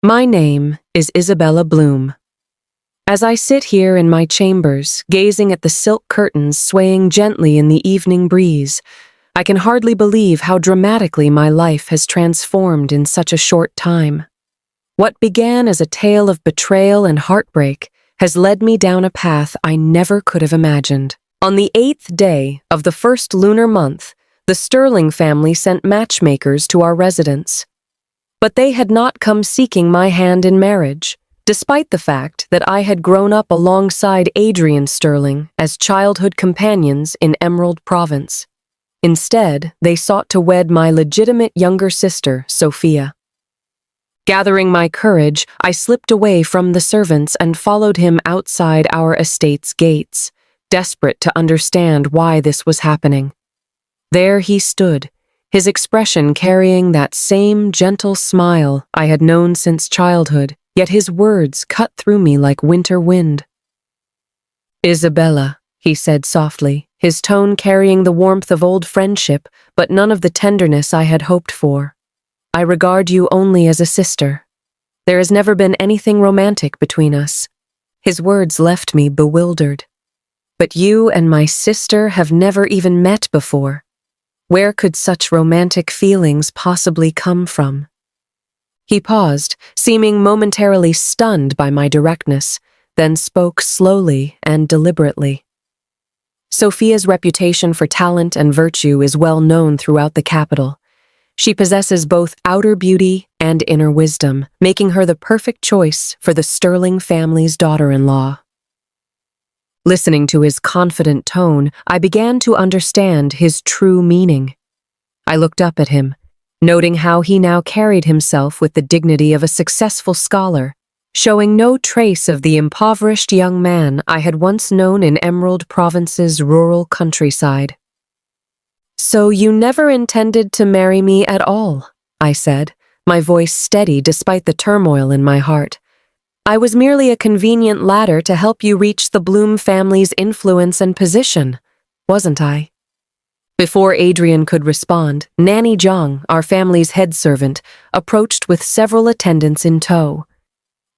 My name is Isabella Bloom. As I sit here in my chambers, gazing at the silk curtains swaying gently in the evening breeze, I can hardly believe how dramatically my life has transformed in such a short time. What began as a tale of betrayal and heartbreak has led me down a path I never could have imagined. On the 8th day of the first lunar month, the Sterling family sent matchmakers to our residence. But they had not come seeking my hand in marriage, despite the fact that I had grown up alongside Adrian Sterling as childhood companions in Emerald Province. Instead, they sought to wed my legitimate younger sister, Sophia. Gathering my courage, I slipped away from the servants and followed him outside our estate's gates, desperate to understand why this was happening. There he stood, his expression carrying that same gentle smile I had known since childhood, yet his words cut through me like winter wind. "Isabella," he said softly, his tone carrying the warmth of old friendship, but none of the tenderness I had hoped for. "I regard you only as a sister. There has never been anything romantic between us." His words left me bewildered. "But you and my sister have never even met before. Where could such romantic feelings possibly come from?" He paused, seeming momentarily stunned by my directness, then spoke slowly and deliberately. "Sophia's reputation for talent and virtue is well known throughout the capital. She possesses both outer beauty and inner wisdom, making her the perfect choice for the Sterling family's daughter-in-law." Listening to his confident tone, I began to understand his true meaning. I looked up at him, noting how he now carried himself with the dignity of a successful scholar, showing no trace of the impoverished young man I had once known in Emerald Province's rural countryside. "So you never intended to marry me at all," I said, my voice steady despite the turmoil in my heart. "I was merely a convenient ladder to help you reach the Bloom family's influence and position, wasn't I?" Before Adrian could respond, Nanny Zhang, our family's head servant, approached with several attendants in tow.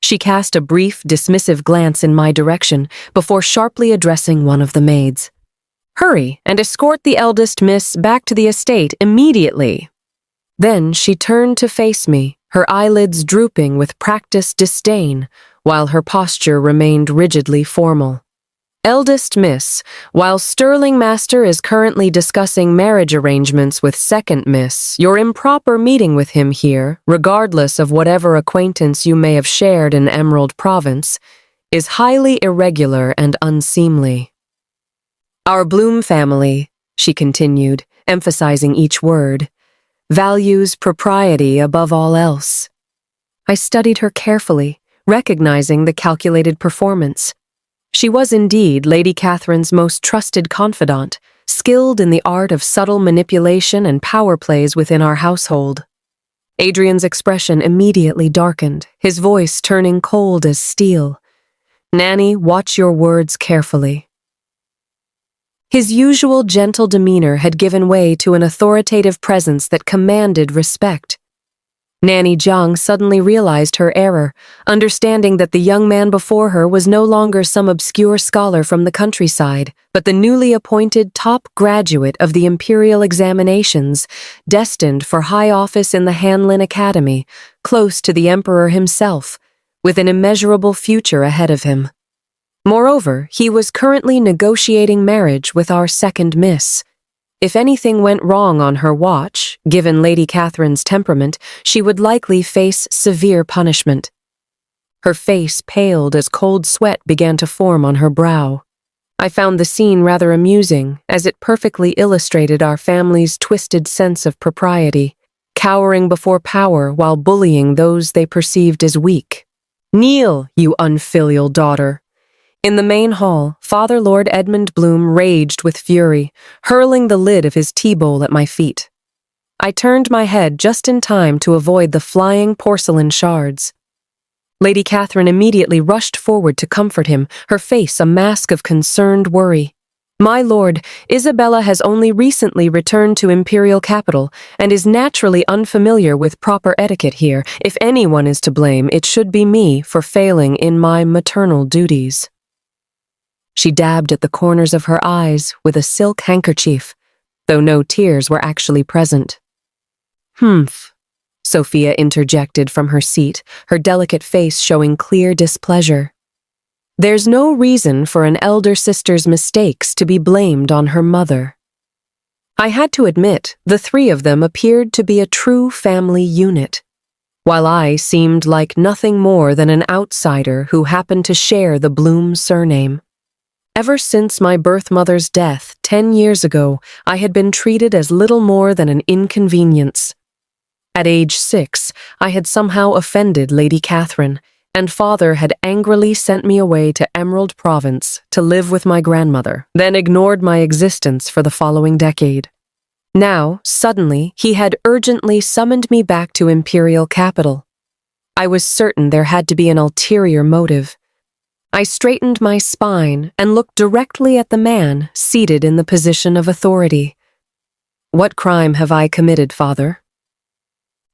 She cast a brief, dismissive glance in my direction before sharply addressing one of the maids. "Hurry and escort the eldest miss back to the estate immediately." Then she turned to face me, her eyelids drooping with practiced disdain, while her posture remained rigidly formal. "Eldest miss, while Sterling Master is currently discussing marriage arrangements with second miss, your improper meeting with him here, regardless of whatever acquaintance you may have shared in Emerald Province, is highly irregular and unseemly. Our Bloom family," she continued, emphasizing each word, "values propriety above all else." I studied her carefully, recognizing the calculated performance. She was indeed Lady Catherine's most trusted confidant, skilled in the art of subtle manipulation and power plays within our household. Adrian's expression immediately darkened, his voice turning cold as steel. "Nanny, watch your words carefully." His usual gentle demeanor had given way to an authoritative presence that commanded respect. Nanny Zhang suddenly realized her error, understanding that the young man before her was no longer some obscure scholar from the countryside, but the newly appointed top graduate of the imperial examinations, destined for high office in the Hanlin Academy, close to the emperor himself, with an immeasurable future ahead of him. Moreover, he was currently negotiating marriage with our second miss. If anything went wrong on her watch, given Lady Catherine's temperament, she would likely face severe punishment. Her face paled as cold sweat began to form on her brow. I found the scene rather amusing, as it perfectly illustrated our family's twisted sense of propriety, cowering before power while bullying those they perceived as weak. "Kneel, you unfilial daughter." In the main hall, Father Lord Edmund Bloom raged with fury, hurling the lid of his tea bowl at my feet. I turned my head just in time to avoid the flying porcelain shards. Lady Catherine immediately rushed forward to comfort him, her face a mask of concerned worry. My lord, Isabella has only recently returned to imperial capital and is naturally unfamiliar with proper etiquette here. If anyone is to blame, it should be me for failing in my maternal duties. She dabbed at the corners of her eyes with a silk handkerchief, though no tears were actually present. Humph, Sophia interjected from her seat, her delicate face showing clear displeasure. There's no reason for an elder sister's mistakes to be blamed on her mother. I had to admit, the three of them appeared to be a true family unit, while I seemed like nothing more than an outsider who happened to share the Bloom surname. Ever since my birth mother's death 10 years ago, I had been treated as little more than an inconvenience. At age 6, I had somehow offended Lady Catherine, and father had angrily sent me away to Emerald Province to live with my grandmother, then ignored my existence for the following decade. Now, suddenly, he had urgently summoned me back to imperial capital. I was certain there had to be an ulterior motive. I straightened my spine and looked directly at the man seated in the position of authority. What crime have I committed, father?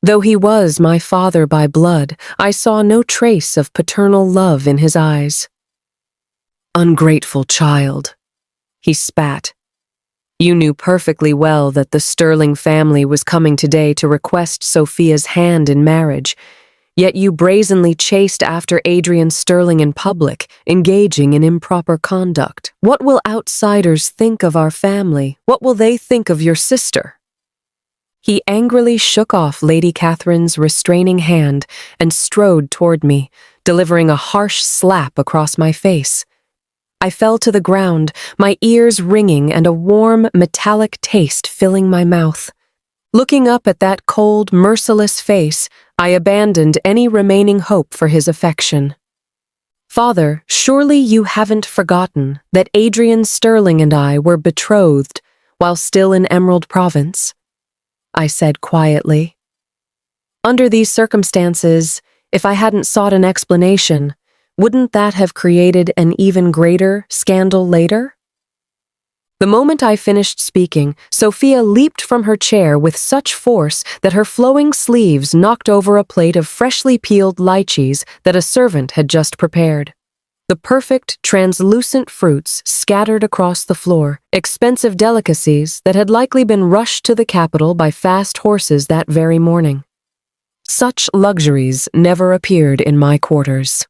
Though he was my father by blood, I saw no trace of paternal love in his eyes. Ungrateful child, he spat. You knew perfectly well that the Sterling family was coming today to request Sophia's hand in marriage, yet you brazenly chased after Adrian Sterling in public, engaging in improper conduct. What will outsiders think of our family? What will they think of your sister? He angrily shook off Lady Catherine's restraining hand and strode toward me, delivering a harsh slap across my face. I fell to the ground, my ears ringing and a warm, metallic taste filling my mouth. Looking up at that cold, merciless face, I abandoned any remaining hope for his affection. Father, surely you haven't forgotten that Adrian Sterling and I were betrothed while still in Emerald Province? I said quietly. Under these circumstances, if I hadn't sought an explanation, wouldn't that have created an even greater scandal later? The moment I finished speaking, Sophia leaped from her chair with such force that her flowing sleeves knocked over a plate of freshly peeled lychees that a servant had just prepared. The perfect, translucent fruits scattered across the floor, expensive delicacies that had likely been rushed to the capital by fast horses that very morning. Such luxuries never appeared in my quarters.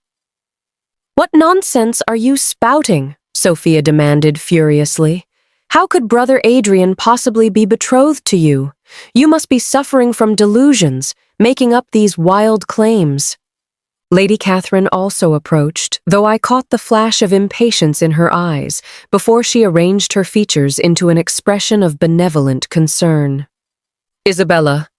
What nonsense are you spouting? Sophia demanded furiously. How could Brother Adrian possibly be betrothed to you? You must be suffering from delusions, making up these wild claims. Lady Catherine also approached, though I caught the flash of impatience in her eyes before she arranged her features into an expression of benevolent concern. Isabella,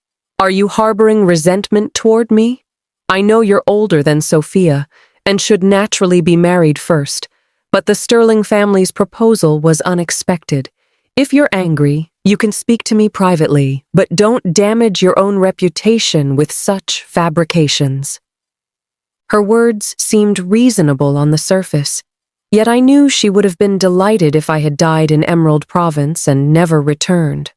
are you harboring resentment toward me? I know you're older than Sophia and should naturally be married first, but the Sterling family's proposal was unexpected. If you're angry, you can speak to me privately, but don't damage your own reputation with such fabrications. Her words seemed reasonable on the surface, yet I knew she would have been delighted if I had died in Emerald Province and never returned.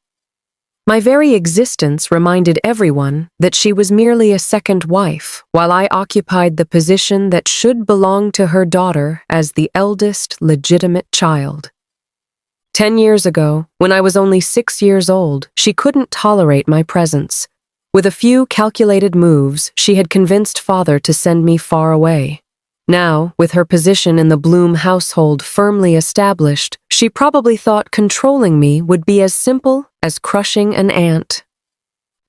My very existence reminded everyone that she was merely a second wife, while I occupied the position that should belong to her daughter as the eldest legitimate child. 10 years ago, when I was only 6 years old, she couldn't tolerate my presence. With a few calculated moves, she had convinced father to send me far away. Now, with her position in the Bloom household firmly established, she probably thought controlling me would be as simple as crushing an ant.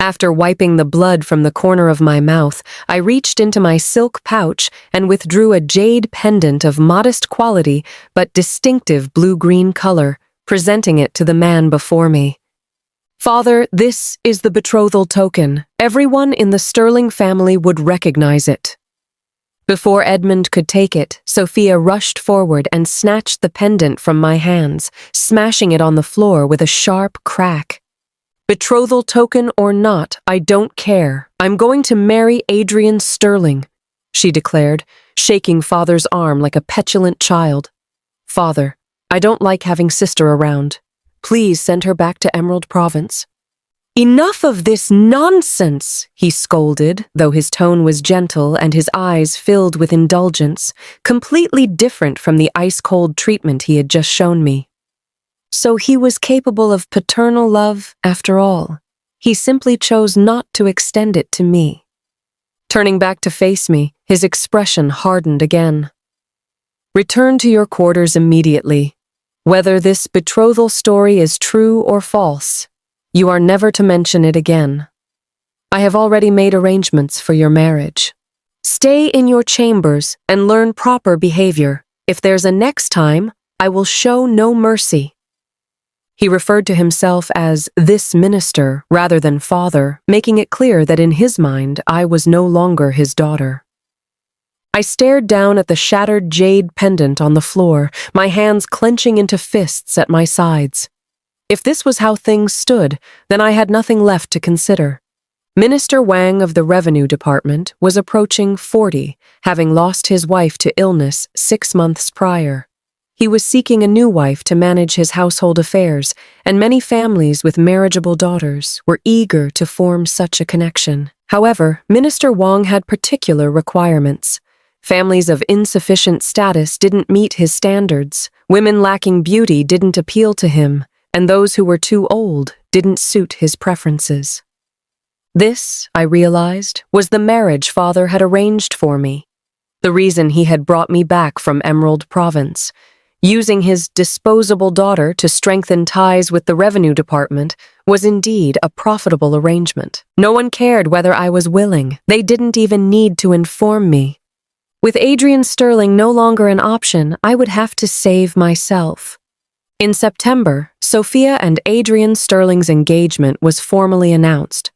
After wiping the blood from the corner of my mouth, I reached into my silk pouch and withdrew a jade pendant of modest quality but distinctive blue-green color, presenting it to the man before me. Father, this is the betrothal token. Everyone in the Sterling family would recognize it. Before Edmund could take it, Sophia rushed forward and snatched the pendant from my hands, smashing it on the floor with a sharp crack. Betrothal token or not, I don't care. I'm going to marry Adrian Sterling, she declared, shaking father's arm like a petulant child. Father, I don't like having sister around. Please send her back to Emerald Province." "Enough of this nonsense," he scolded, though his tone was gentle and his eyes filled with indulgence, completely different from the ice-cold treatment he had just shown me. So he was capable of paternal love after all. He simply chose not to extend it to me. Turning back to face me, his expression hardened again. "Return to your quarters immediately. Whether this betrothal story is true or false, you are never to mention it again. I have already made arrangements for your marriage. Stay in your chambers and learn proper behavior. If there's a next time, I will show no mercy." He referred to himself as this minister rather than father, making it clear that in his mind I was no longer his daughter. I stared down at the shattered jade pendant on the floor, my hands clenching into fists at my sides. If this was how things stood, then I had nothing left to consider. Minister Wang of the Revenue Department was approaching 40, having lost his wife to illness 6 months prior. He was seeking a new wife to manage his household affairs, and many families with marriageable daughters were eager to form such a connection. However, Minister Wang had particular requirements. Families of insufficient status didn't meet his standards, women lacking beauty didn't appeal to him, and those who were too old didn't suit his preferences. This, I realized, was the marriage father had arranged for me. The reason he had brought me back from Emerald Province. Using his disposable daughter to strengthen ties with the Revenue Department was indeed a profitable arrangement. No one cared whether I was willing. They didn't even need to inform me. With Adrian Sterling no longer an option, I would have to save myself. In September, Sophia and Adrian Sterling's engagement was formally announced.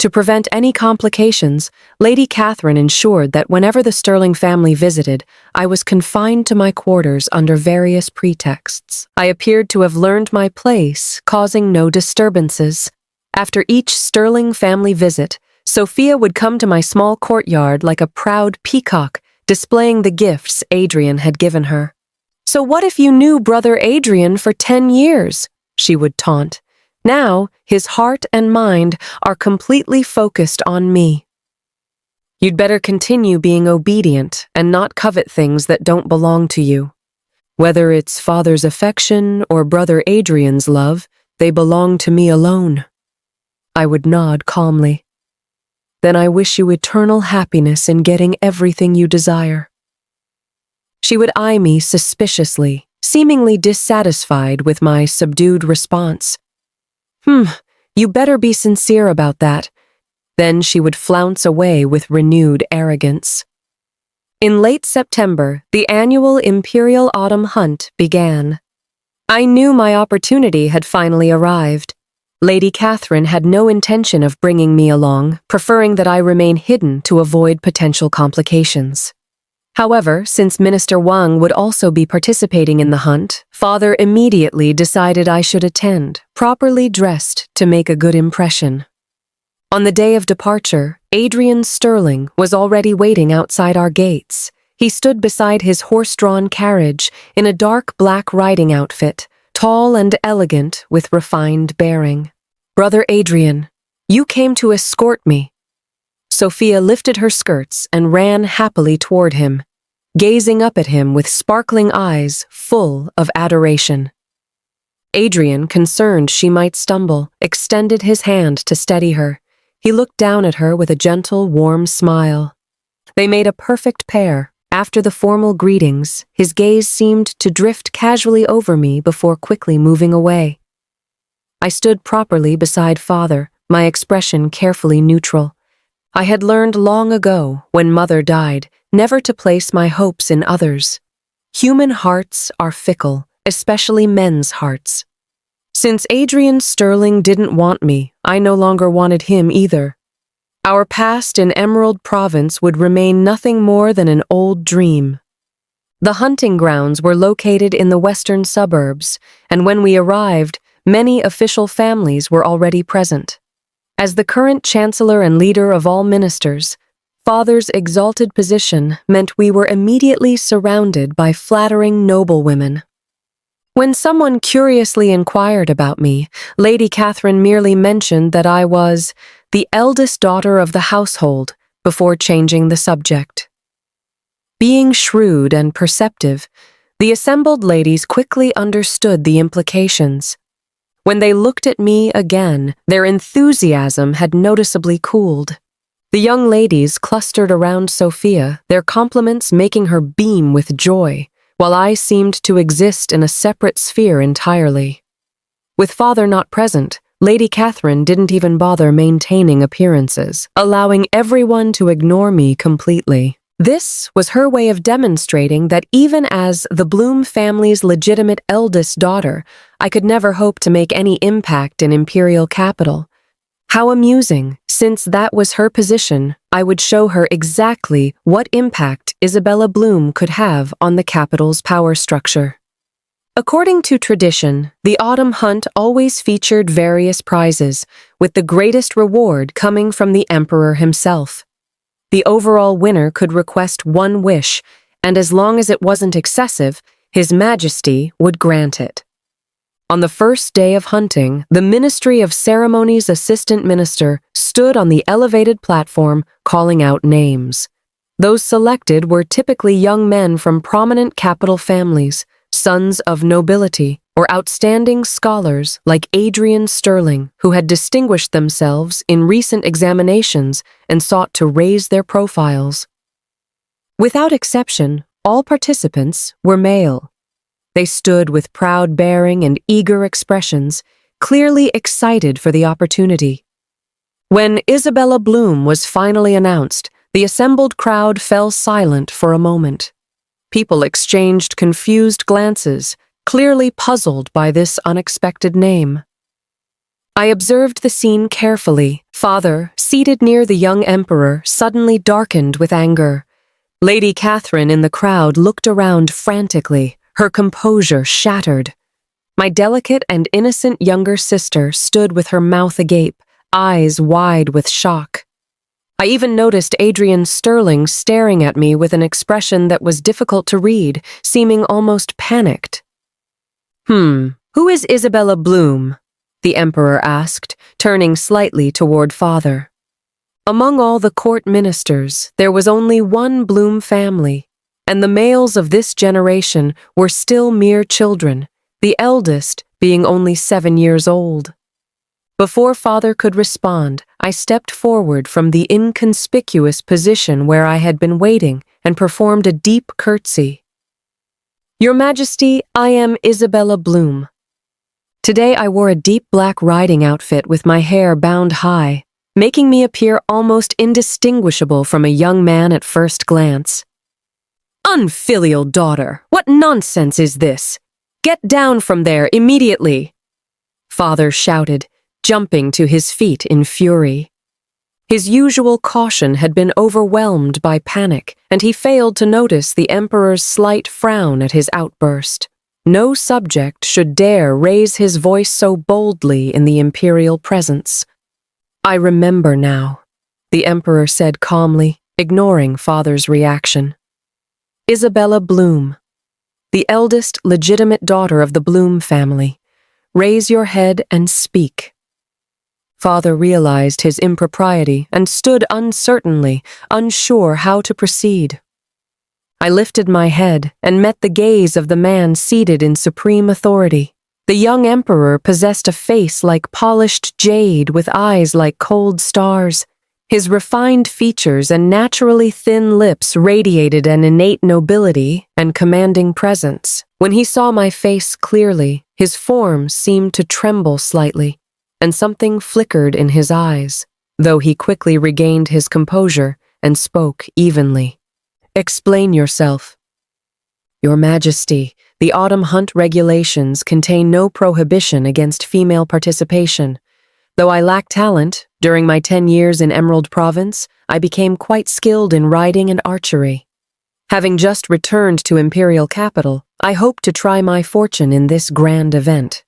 To prevent any complications, Lady Catherine ensured that whenever the Sterling family visited, I was confined to my quarters under various pretexts. I appeared to have learned my place, causing no disturbances. After each Sterling family visit, Sophia would come to my small courtyard like a proud peacock, displaying the gifts Adrian had given her. "So what if you knew brother Adrian for 10 years? She would taunt. Now, his heart and mind are completely focused on me. "You'd better continue being obedient and not covet things that don't belong to you. Whether it's father's affection or brother Adrian's love, they belong to me alone." I would nod calmly. "Then I wish you eternal happiness in getting everything you desire." She would eye me suspiciously, seemingly dissatisfied with my subdued response. You better be sincere about that." Then she would flounce away with renewed arrogance. In late September, the annual Imperial Autumn Hunt began. I knew my opportunity had finally arrived. Lady Catherine had no intention of bringing me along, preferring that I remain hidden to avoid potential complications. However, since Minister Wang would also be participating in the hunt, Father immediately decided I should attend, properly dressed to make a good impression. On the day of departure, Adrian Sterling was already waiting outside our gates. He stood beside his horse-drawn carriage in a dark black riding outfit, tall and elegant with refined bearing. "Brother Adrian, you came to escort me." Sophia lifted her skirts and ran happily toward him, gazing up at him with sparkling eyes full of adoration. Adrian, concerned she might stumble, extended his hand to steady her. He looked down at her with a gentle, warm smile. They made a perfect pair. After the formal greetings, his gaze seemed to drift casually over me before quickly moving away. I stood properly beside Father, my expression carefully neutral. I had learned long ago, when Mother died, never to place my hopes in others. Human hearts are fickle, especially men's hearts. Since Adrian Sterling didn't want me, I no longer wanted him either. Our past in Emerald Province would remain nothing more than an old dream. The hunting grounds were located in the western suburbs, and when we arrived, many official families were already present. As the current chancellor and leader of all ministers, Father's exalted position meant we were immediately surrounded by flattering noblewomen. When someone curiously inquired about me, Lady Catherine merely mentioned that I was the eldest daughter of the household before changing the subject. Being shrewd and perceptive, the assembled ladies quickly understood the implications. When they looked at me again, their enthusiasm had noticeably cooled. The young ladies clustered around Sophia, their compliments making her beam with joy, while I seemed to exist in a separate sphere entirely. With father not present, Lady Catherine didn't even bother maintaining appearances, allowing everyone to ignore me completely. This was her way of demonstrating that even as the Bloom family's legitimate eldest daughter, I could never hope to make any impact in imperial capital. How amusing, since that was her position, I would show her exactly what impact Isabella Bloom could have on the capital's power structure. According to tradition, the autumn hunt always featured various prizes, with the greatest reward coming from the emperor himself. The overall winner could request one wish, and as long as it wasn't excessive, His Majesty would grant it. On the first day of hunting, the Ministry of Ceremonies assistant minister stood on the elevated platform calling out names. Those selected were typically young men from prominent capital families, sons of nobility, or outstanding scholars like Adrian Sterling, who had distinguished themselves in recent examinations and sought to raise their profiles. Without exception, all participants were male. They stood with proud bearing and eager expressions, clearly excited for the opportunity. When Isabella Bloom was finally announced, the assembled crowd fell silent for a moment. People exchanged confused glances, clearly puzzled by this unexpected name. I observed the scene carefully. Father, seated near the young emperor, suddenly darkened with anger. Lady Catherine in the crowd looked around frantically, her composure shattered. My delicate and innocent younger sister stood with her mouth agape, eyes wide with shock. I even noticed Adrian Sterling staring at me with an expression that was difficult to read, seeming almost panicked. Who is Isabella Bloom?" the emperor asked, turning slightly toward father. Among all the court ministers, there was only one Bloom family, and the males of this generation were still mere children, the eldest being only 7 years old. Before father could respond, I stepped forward from the inconspicuous position where I had been waiting and performed a deep curtsy. "Your Majesty, I am Isabella Bloom." Today I wore a deep black riding outfit with my hair bound high, making me appear almost indistinguishable from a young man at first glance. "Unfilial daughter, what nonsense is this? Get down from there immediately!" Father shouted, jumping to his feet in fury. His usual caution had been overwhelmed by panic, and he failed to notice the emperor's slight frown at his outburst. No subject should dare raise his voice so boldly in the imperial presence. "I remember now," the emperor said calmly, ignoring father's reaction. "Isabella Bloom, the eldest legitimate daughter of the Bloom family. Raise your head and speak." Father realized his impropriety and stood uncertainly, unsure how to proceed. I lifted my head and met the gaze of the man seated in supreme authority. The young emperor possessed a face like polished jade with eyes like cold stars. His refined features and naturally thin lips radiated an innate nobility and commanding presence. When he saw my face clearly, his form seemed to tremble slightly, and something flickered in his eyes, though he quickly regained his composure and spoke evenly. "Explain yourself." "Your Majesty, the autumn hunt regulations contain no prohibition against female participation. Though I lack talent, during my 10 years in Emerald Province, I became quite skilled in riding and archery. Having just returned to Imperial Capital, I hope to try my fortune in this grand event."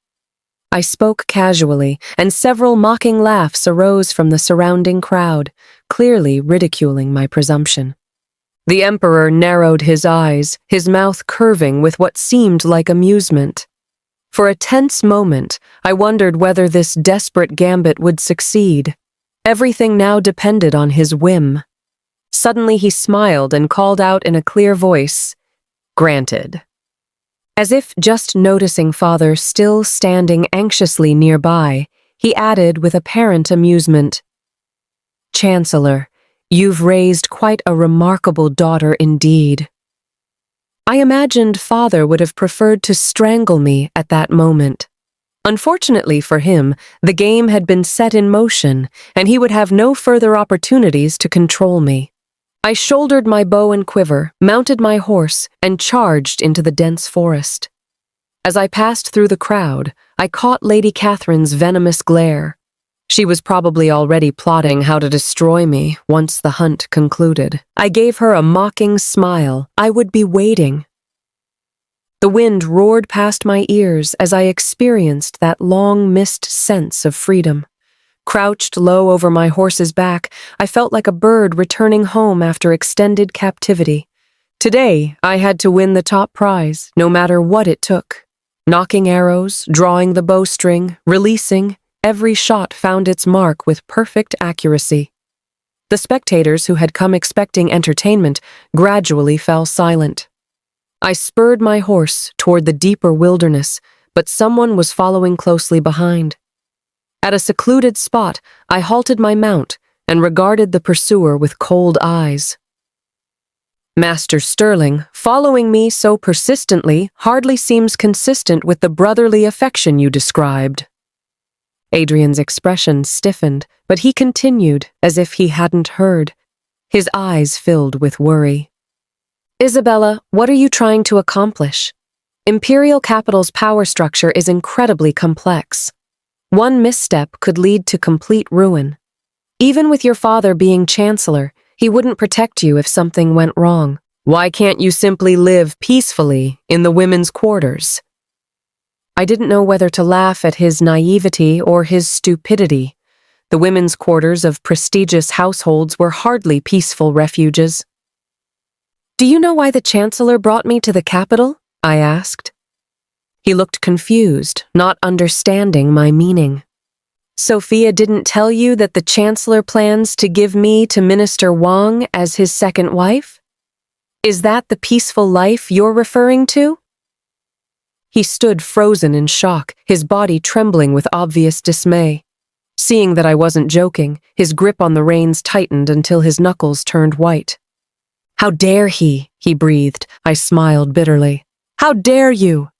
I spoke casually, and several mocking laughs arose from the surrounding crowd, clearly ridiculing my presumption. The emperor narrowed his eyes, his mouth curving with what seemed like amusement. For a tense moment, I wondered whether this desperate gambit would succeed. Everything now depended on his whim. Suddenly he smiled and called out in a clear voice, "Granted." As if just noticing father still standing anxiously nearby, he added with apparent amusement, "Chancellor, you've raised quite a remarkable daughter indeed." I imagined father would have preferred to strangle me at that moment. Unfortunately for him, the game had been set in motion, and he would have no further opportunities to control me. I shouldered my bow and quiver, mounted my horse, and charged into the dense forest. As I passed through the crowd, I caught Lady Catherine's venomous glare. She was probably already plotting how to destroy me once the hunt concluded. I gave her a mocking smile. I would be waiting. The wind roared past my ears as I experienced that long-missed sense of freedom. Crouched low over my horse's back, I felt like a bird returning home after extended captivity. Today, I had to win the top prize, no matter what it took. Knocking arrows, drawing the bowstring, releasing, every shot found its mark with perfect accuracy. The spectators who had come expecting entertainment gradually fell silent. I spurred my horse toward the deeper wilderness, but someone was following closely behind. At a secluded spot, I halted my mount and regarded the pursuer with cold eyes. Master Sterling, following me so persistently hardly seems consistent with the brotherly affection you described. Adrian's expression stiffened, but he continued as if he hadn't heard. His eyes filled with worry. Isabella, what are you trying to accomplish? Imperial capital's power structure is incredibly complex. One misstep could lead to complete ruin. Even with your father being chancellor, he wouldn't protect you if something went wrong. Why can't you simply live peacefully in the women's quarters? I didn't know whether to laugh at his naivety or his stupidity. The women's quarters of prestigious households were hardly peaceful refuges. Do you know why the chancellor brought me to the capital? I asked. He looked confused, not understanding my meaning. Sophia didn't tell you that the chancellor plans to give me to Minister Wang as his second wife? Is that the peaceful life you're referring to? He stood frozen in shock, his body trembling with obvious dismay. Seeing that I wasn't joking, his grip on the reins tightened until his knuckles turned white. How dare he breathed. I smiled bitterly. How dare you?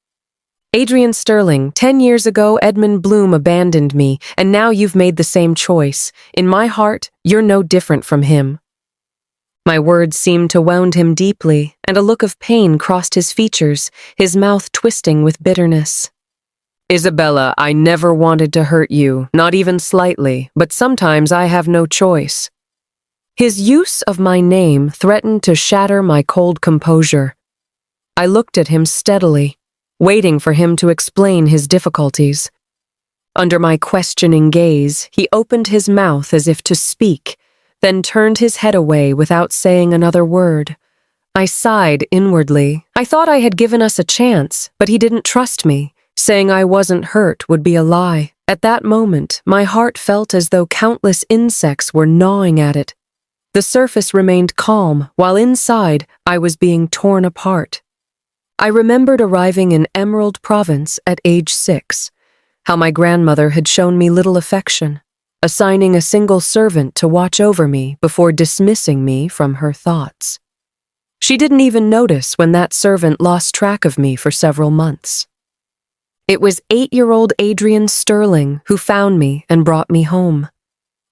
Adrian Sterling, 10 years ago Edmund Bloom abandoned me, and now you've made the same choice. In my heart, you're no different from him. My words seemed to wound him deeply, and a look of pain crossed his features, his mouth twisting with bitterness. Isabella, I never wanted to hurt you, not even slightly, but sometimes I have no choice. His use of my name threatened to shatter my cold composure. I looked at him steadily, waiting for him to explain his difficulties. Under my questioning gaze, he opened his mouth as if to speak, then turned his head away without saying another word. I sighed inwardly. I thought I had given us a chance, but he didn't trust me. Saying I wasn't hurt would be a lie. At that moment, my heart felt as though countless insects were gnawing at it. The surface remained calm, while inside, I was being torn apart. I remembered arriving in Emerald Province at age 6, how my grandmother had shown me little affection, assigning a single servant to watch over me before dismissing me from her thoughts. She didn't even notice when that servant lost track of me for several months. It was 8-year-old Adrian Sterling who found me and brought me home.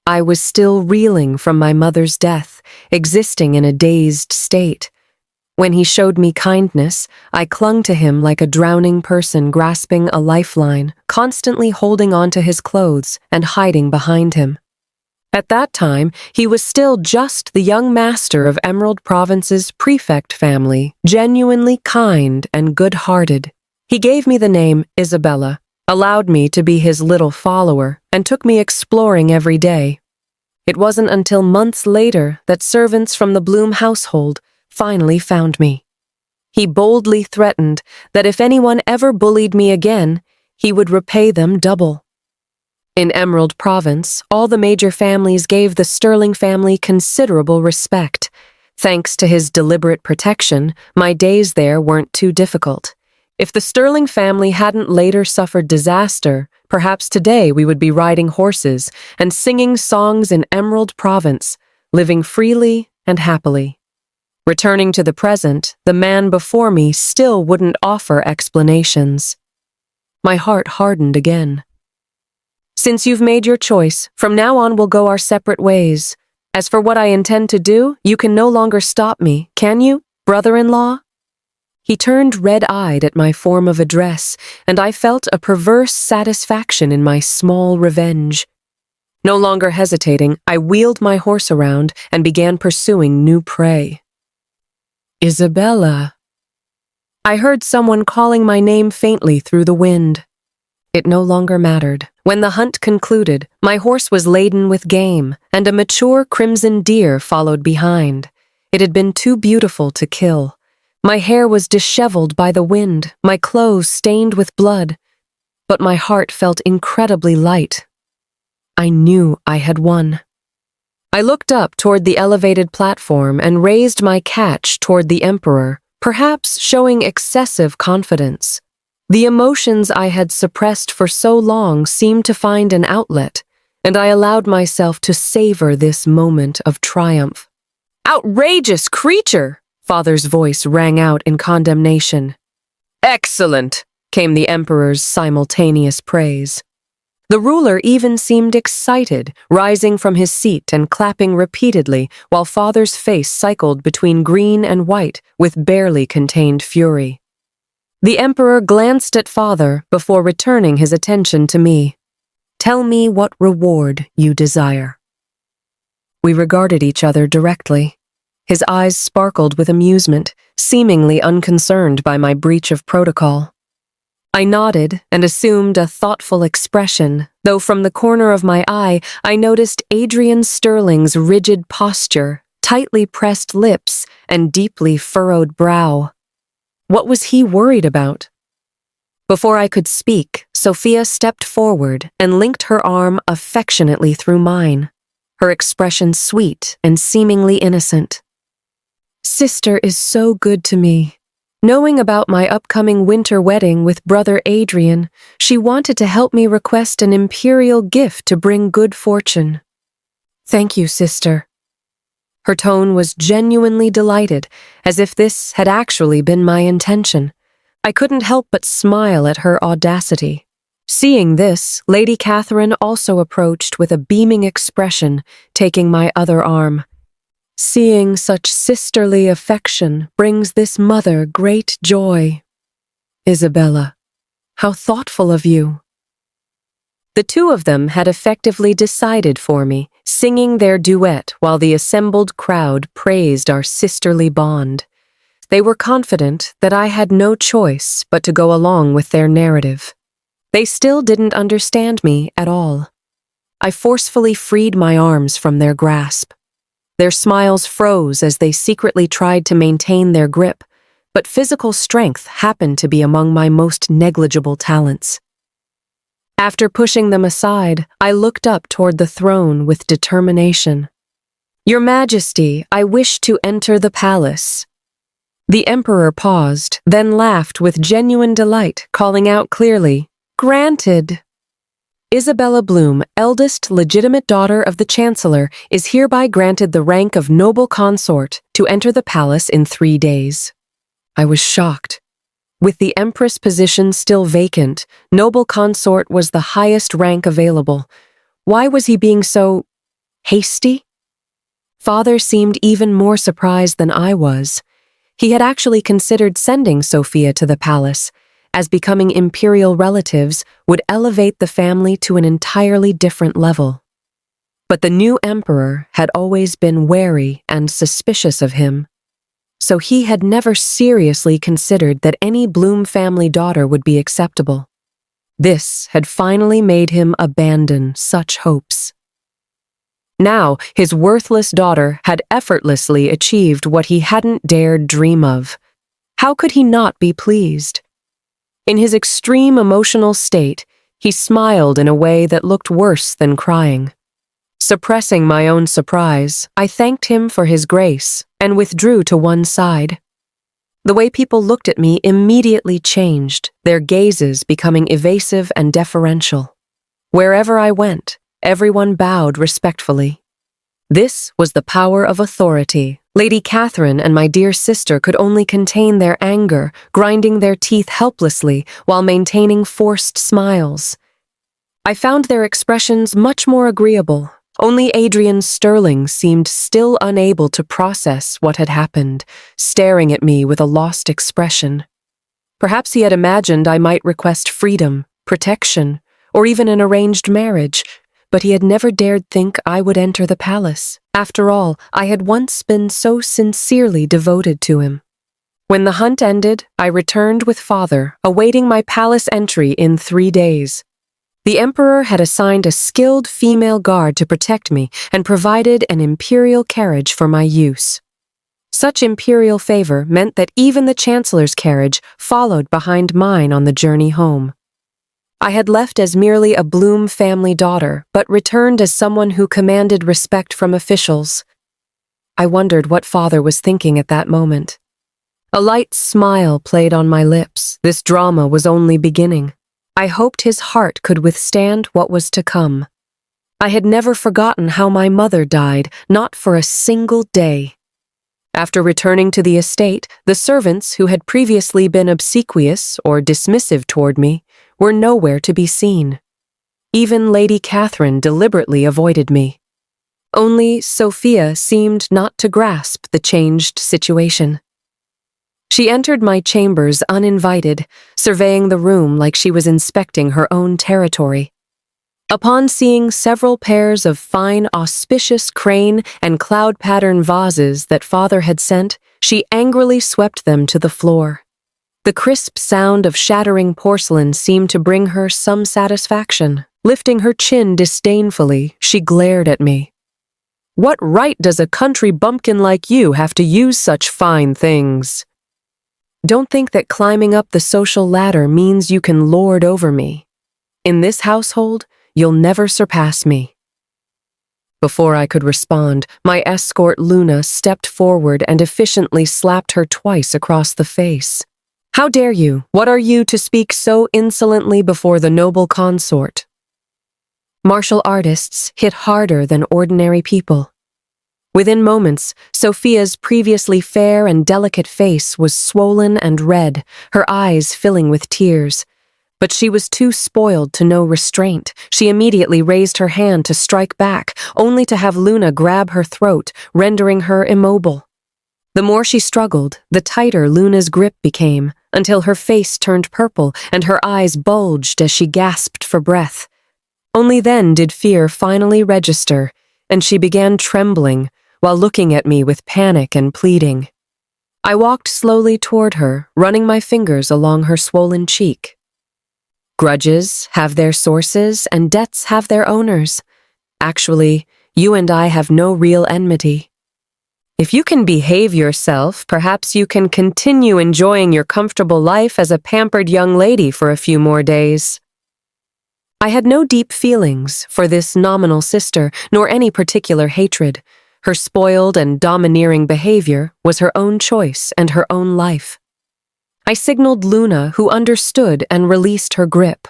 I was still reeling from my mother's death, existing in a dazed state. When he showed me kindness, I clung to him like a drowning person grasping a lifeline, constantly holding onto his clothes and hiding behind him. At that time, he was still just the young master of Emerald Province's prefect family, genuinely kind and good-hearted. He gave me the name Isabella, allowed me to be his little follower, and took me exploring every day. It wasn't until months later that servants from the Bloom household finally found me. He boldly threatened that if anyone ever bullied me again, he would repay them double. In Emerald Province, all the major families gave the Sterling family considerable respect. Thanks to his deliberate protection, my days there weren't too difficult. If the Sterling family hadn't later suffered disaster, perhaps today we would be riding horses and singing songs in Emerald Province, living freely and happily. Returning to the present, the man before me still wouldn't offer explanations. My heart hardened again. Since you've made your choice, from now on we'll go our separate ways. As for what I intend to do, you can no longer stop me, can you, brother-in-law? He turned red-eyed at my form of address, and I felt a perverse satisfaction in my small revenge. No longer hesitating, I wheeled my horse around and began pursuing new prey. Isabella. I heard someone calling my name faintly through the wind. It no longer mattered. When the hunt concluded, my horse was laden with game, and a mature crimson deer followed behind. It had been too beautiful to kill. My hair was disheveled by the wind, my clothes stained with blood, but my heart felt incredibly light. I knew I had won. I looked up toward the elevated platform and raised my catch toward the Emperor, perhaps showing excessive confidence. The emotions I had suppressed for so long seemed to find an outlet, and I allowed myself to savor this moment of triumph. "Outrageous creature!" Father's voice rang out in condemnation. "Excellent!" came the Emperor's simultaneous praise. The ruler even seemed excited, rising from his seat and clapping repeatedly, while Father's face cycled between green and white with barely contained fury. The Emperor glanced at Father before returning his attention to me. "Tell me what reward you desire." We regarded each other directly. His eyes sparkled with amusement, seemingly unconcerned by my breach of protocol. I nodded and assumed a thoughtful expression, though from the corner of my eye I noticed Adrian Sterling's rigid posture, tightly pressed lips, and deeply furrowed brow. What was he worried about? Before I could speak, Sophia stepped forward and linked her arm affectionately through mine, her expression sweet and seemingly innocent. "Sister is so good to me. Knowing about my upcoming winter wedding with brother Adrian, she wanted to help me request an imperial gift to bring good fortune. Thank you, sister." Her tone was genuinely delighted, as if this had actually been my intention. I couldn't help but smile at her audacity. Seeing this, Lady Catherine also approached with a beaming expression, taking my other arm. "Seeing such sisterly affection brings this mother great joy. Isabella, how thoughtful of you." The two of them had effectively decided for me, singing their duet while the assembled crowd praised our sisterly bond. They were confident that I had no choice but to go along with their narrative. They still didn't understand me at all. I forcefully freed my arms from their grasp. Their smiles froze as they secretly tried to maintain their grip, but physical strength happened to be among my most negligible talents. After pushing them aside, I looked up toward the throne with determination. "Your Majesty, I wish to enter the palace." The Emperor paused, then laughed with genuine delight, calling out clearly, "Granted." Isabella Bloom, eldest legitimate daughter of the Chancellor, is hereby granted the rank of noble consort to enter the palace in 3 days. I was shocked. With the Empress position still vacant, noble consort was the highest rank available. Why was he being so hasty? Father seemed even more surprised than I was. He had actually considered sending Sophia to the palace, as becoming imperial relatives would elevate the family to an entirely different level. But the new emperor had always been wary and suspicious of him, so he had never seriously considered that any Bloom family daughter would be acceptable. This had finally made him abandon such hopes. Now, his worthless daughter had effortlessly achieved what he hadn't dared dream of. How could he not be pleased? In his extreme emotional state, he smiled in a way that looked worse than crying. Suppressing my own surprise, I thanked him for his grace and withdrew to one side. The way people looked at me immediately changed, their gazes becoming evasive and deferential. Wherever I went, everyone bowed respectfully. This was the power of authority. Lady Catherine and my dear sister could only contain their anger, grinding their teeth helplessly while maintaining forced smiles. I found their expressions much more agreeable. Only Adrian Sterling seemed still unable to process what had happened, staring at me with a lost expression. Perhaps he had imagined I might request freedom, protection, or even an arranged marriage, but he had never dared think I would enter the palace. After all, I had once been so sincerely devoted to him. When the hunt ended, I returned with father, awaiting my palace entry in 3 days. The emperor had assigned a skilled female guard to protect me and provided an imperial carriage for my use. Such imperial favor meant that even the chancellor's carriage followed behind mine on the journey home. I had left as merely a Bloom family daughter, but returned as someone who commanded respect from officials. I wondered what father was thinking at that moment. A light smile played on my lips. This drama was only beginning. I hoped his heart could withstand what was to come. I had never forgotten how my mother died, not for a single day. After returning to the estate, the servants who had previously been obsequious or dismissive toward me were nowhere to be seen. Even Lady Catherine deliberately avoided me. Only Sophia seemed not to grasp the changed situation. She entered my chambers uninvited, surveying the room like she was inspecting her own territory. Upon seeing several pairs of fine, auspicious crane and cloud pattern vases that father had sent, she angrily swept them to the floor. The crisp sound of shattering porcelain seemed to bring her some satisfaction. Lifting her chin disdainfully, she glared at me. "What right does a country bumpkin like you have to use such fine things? Don't think that climbing up the social ladder means you can lord over me. In this household, you'll never surpass me." Before I could respond, my escort Luna stepped forward and efficiently slapped her twice across the face. "How dare you? What are you to speak so insolently before the noble consort?" Martial artists hit harder than ordinary people. Within moments, Sophia's previously fair and delicate face was swollen and red, her eyes filling with tears. But she was too spoiled to know restraint. She immediately raised her hand to strike back, only to have Luna grab her throat, rendering her immobile. The more she struggled, the tighter Luna's grip became, until her face turned purple and her eyes bulged as she gasped for breath. Only then did fear finally register, and she began trembling, while looking at me with panic and pleading. I walked slowly toward her, running my fingers along her swollen cheek. Grudges have their sources and debts have their owners. Actually, you and I have no real enmity. If you can behave yourself, perhaps you can continue enjoying your comfortable life as a pampered young lady for a few more days. I had no deep feelings for this nominal sister, nor any particular hatred. Her spoiled and domineering behavior was her own choice and her own life. I signaled Luna, who understood and released her grip.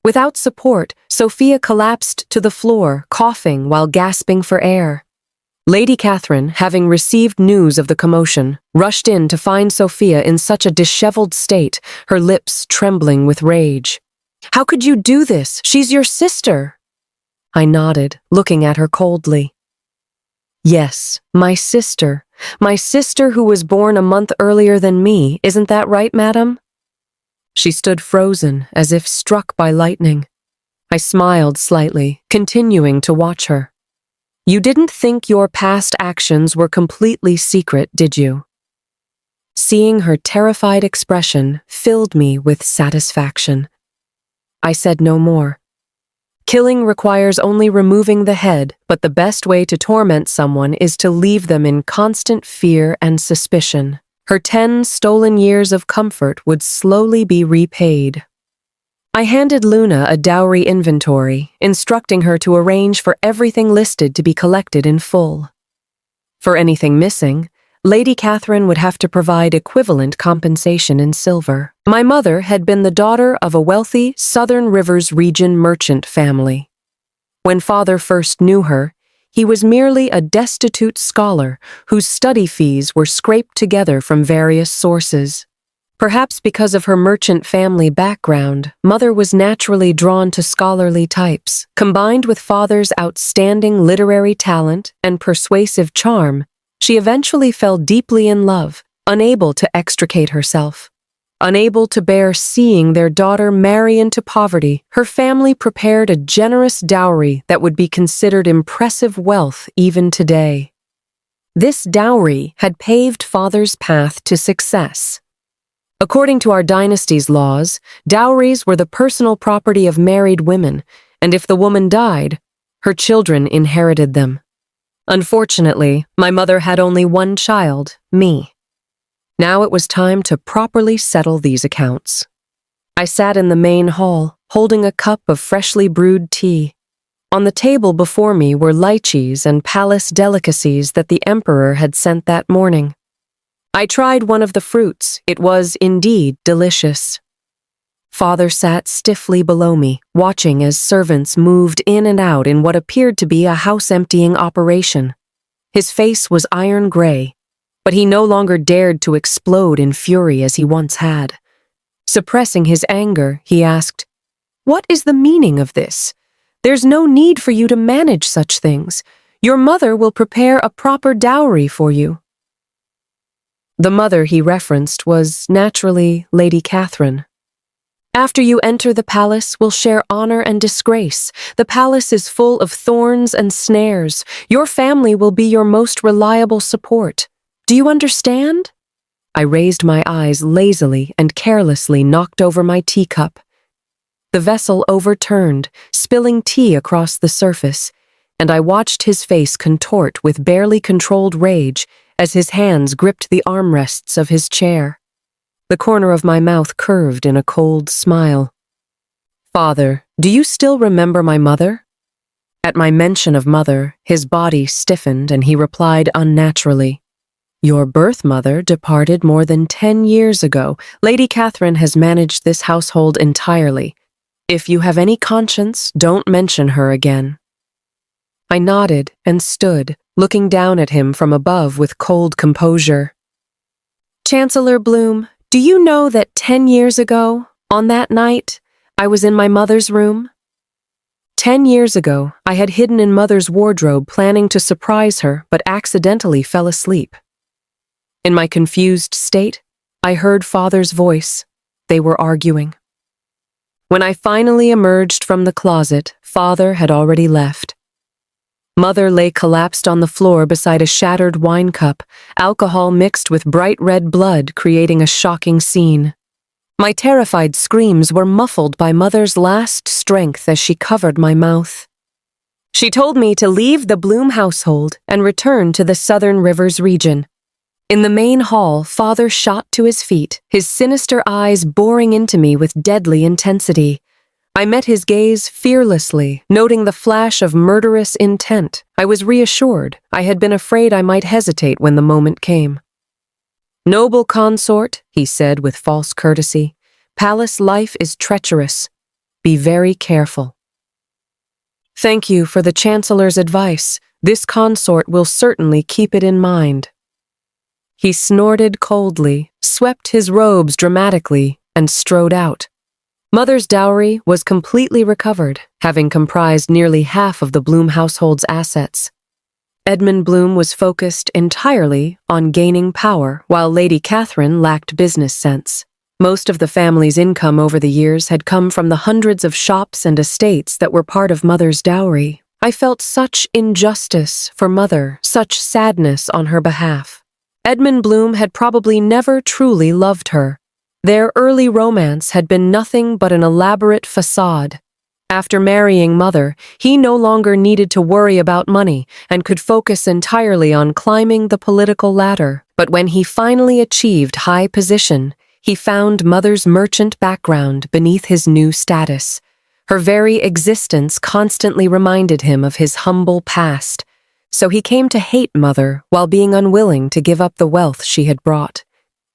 Without support, Sophia collapsed to the floor, coughing while gasping for air. Lady Catherine, having received news of the commotion, rushed in to find Sophia in such a disheveled state, her lips trembling with rage. "How could you do this? She's your sister." I nodded, looking at her coldly. "Yes, my sister who was born a month earlier than me, isn't that right, madam?" She stood frozen, as if struck by lightning. I smiled slightly, continuing to watch her. "You didn't think your past actions were completely secret, did you?" Seeing her terrified expression filled me with satisfaction. I said no more. Killing requires only removing the head, but the best way to torment someone is to leave them in constant fear and suspicion. Her 10 stolen years of comfort would slowly be repaid. I handed Luna a dowry inventory, instructing her to arrange for everything listed to be collected in full. For anything missing, Lady Catherine would have to provide equivalent compensation in silver. My mother had been the daughter of a wealthy Southern Rivers region merchant family. When father first knew her, he was merely a destitute scholar whose study fees were scraped together from various sources. Perhaps because of her merchant family background, mother was naturally drawn to scholarly types. Combined with father's outstanding literary talent and persuasive charm, she eventually fell deeply in love, unable to extricate herself. Unable to bear seeing their daughter marry into poverty, her family prepared a generous dowry that would be considered impressive wealth even today. This dowry had paved father's path to success. According to our dynasty's laws, dowries were the personal property of married women, and if the woman died, her children inherited them. Unfortunately, my mother had only one child, me. Now it was time to properly settle these accounts. I sat in the main hall, holding a cup of freshly brewed tea. On the table before me were lychees and palace delicacies that the emperor had sent that morning. I tried one of the fruits. It was indeed delicious. Father sat stiffly below me, watching as servants moved in and out in what appeared to be a house-emptying operation. His face was iron gray, but he no longer dared to explode in fury as he once had. Suppressing his anger, he asked, "What is the meaning of this? There's no need for you to manage such things. Your mother will prepare a proper dowry for you." The mother he referenced was, naturally, Lady Catherine. "After you enter the palace, we'll share honor and disgrace. The palace is full of thorns and snares. Your family will be your most reliable support. Do you understand?" I raised my eyes lazily and carelessly knocked over my teacup. The vessel overturned, spilling tea across the surface, and I watched his face contort with barely controlled rage as his hands gripped the armrests of his chair. The corner of my mouth curved in a cold smile. "Father, do you still remember my mother?" At my mention of mother, his body stiffened and he replied unnaturally, "Your birth mother departed more than 10 years ago. Lady Catherine has managed this household entirely. If you have any conscience, don't mention her again." I nodded and stood, looking down at him from above with cold composure. "Chancellor Bloom, do you know that 10 years ago, on that night, I was in my mother's room? 10 years ago, I had hidden in mother's wardrobe planning to surprise her, but accidentally fell asleep. In my confused state, I heard father's voice. They were arguing. When I finally emerged from the closet, father had already left. Mother lay collapsed on the floor beside a shattered wine cup, alcohol mixed with bright red blood creating a shocking scene. My terrified screams were muffled by mother's last strength as she covered my mouth. She told me to leave the Bloom household and return to the Southern Rivers region. In the main hall, father shot to his feet, his sinister eyes boring into me with deadly intensity. I met his gaze fearlessly, noting the flash of murderous intent. I was reassured. I had been afraid I might hesitate when the moment came. "Noble consort," he said with false courtesy, "palace life is treacherous. Be very careful." "Thank you for the Chancellor's advice. This consort will certainly keep it in mind." He snorted coldly, swept his robes dramatically, and strode out. Mother's dowry was completely recovered, having comprised nearly half of the Bloom household's assets. Edmund Bloom was focused entirely on gaining power, while Lady Catherine lacked business sense. Most of the family's income over the years had come from the hundreds of shops and estates that were part of Mother's dowry. I felt such injustice for Mother, such sadness on her behalf. Edmund Bloom had probably never truly loved her. Their early romance had been nothing but an elaborate facade. After marrying Mother, he no longer needed to worry about money and could focus entirely on climbing the political ladder. But when he finally achieved high position, he found Mother's merchant background beneath his new status. Her very existence constantly reminded him of his humble past, so he came to hate Mother while being unwilling to give up the wealth she had brought.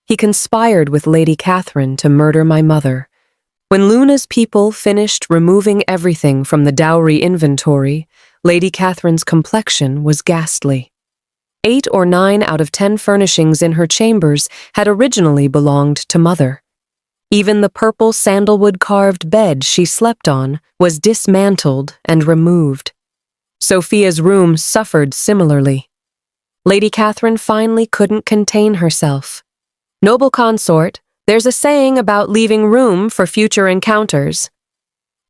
He conspired with Lady Catherine to murder my mother. When Luna's people finished removing everything from the dowry inventory, Lady Catherine's complexion was ghastly. 8 or 9 out of 10 furnishings in her chambers had originally belonged to Mother. Even the purple sandalwood-carved bed she slept on was dismantled and removed. Sophia's room suffered similarly. Lady Catherine finally couldn't contain herself. "Noble consort, there's a saying about leaving room for future encounters."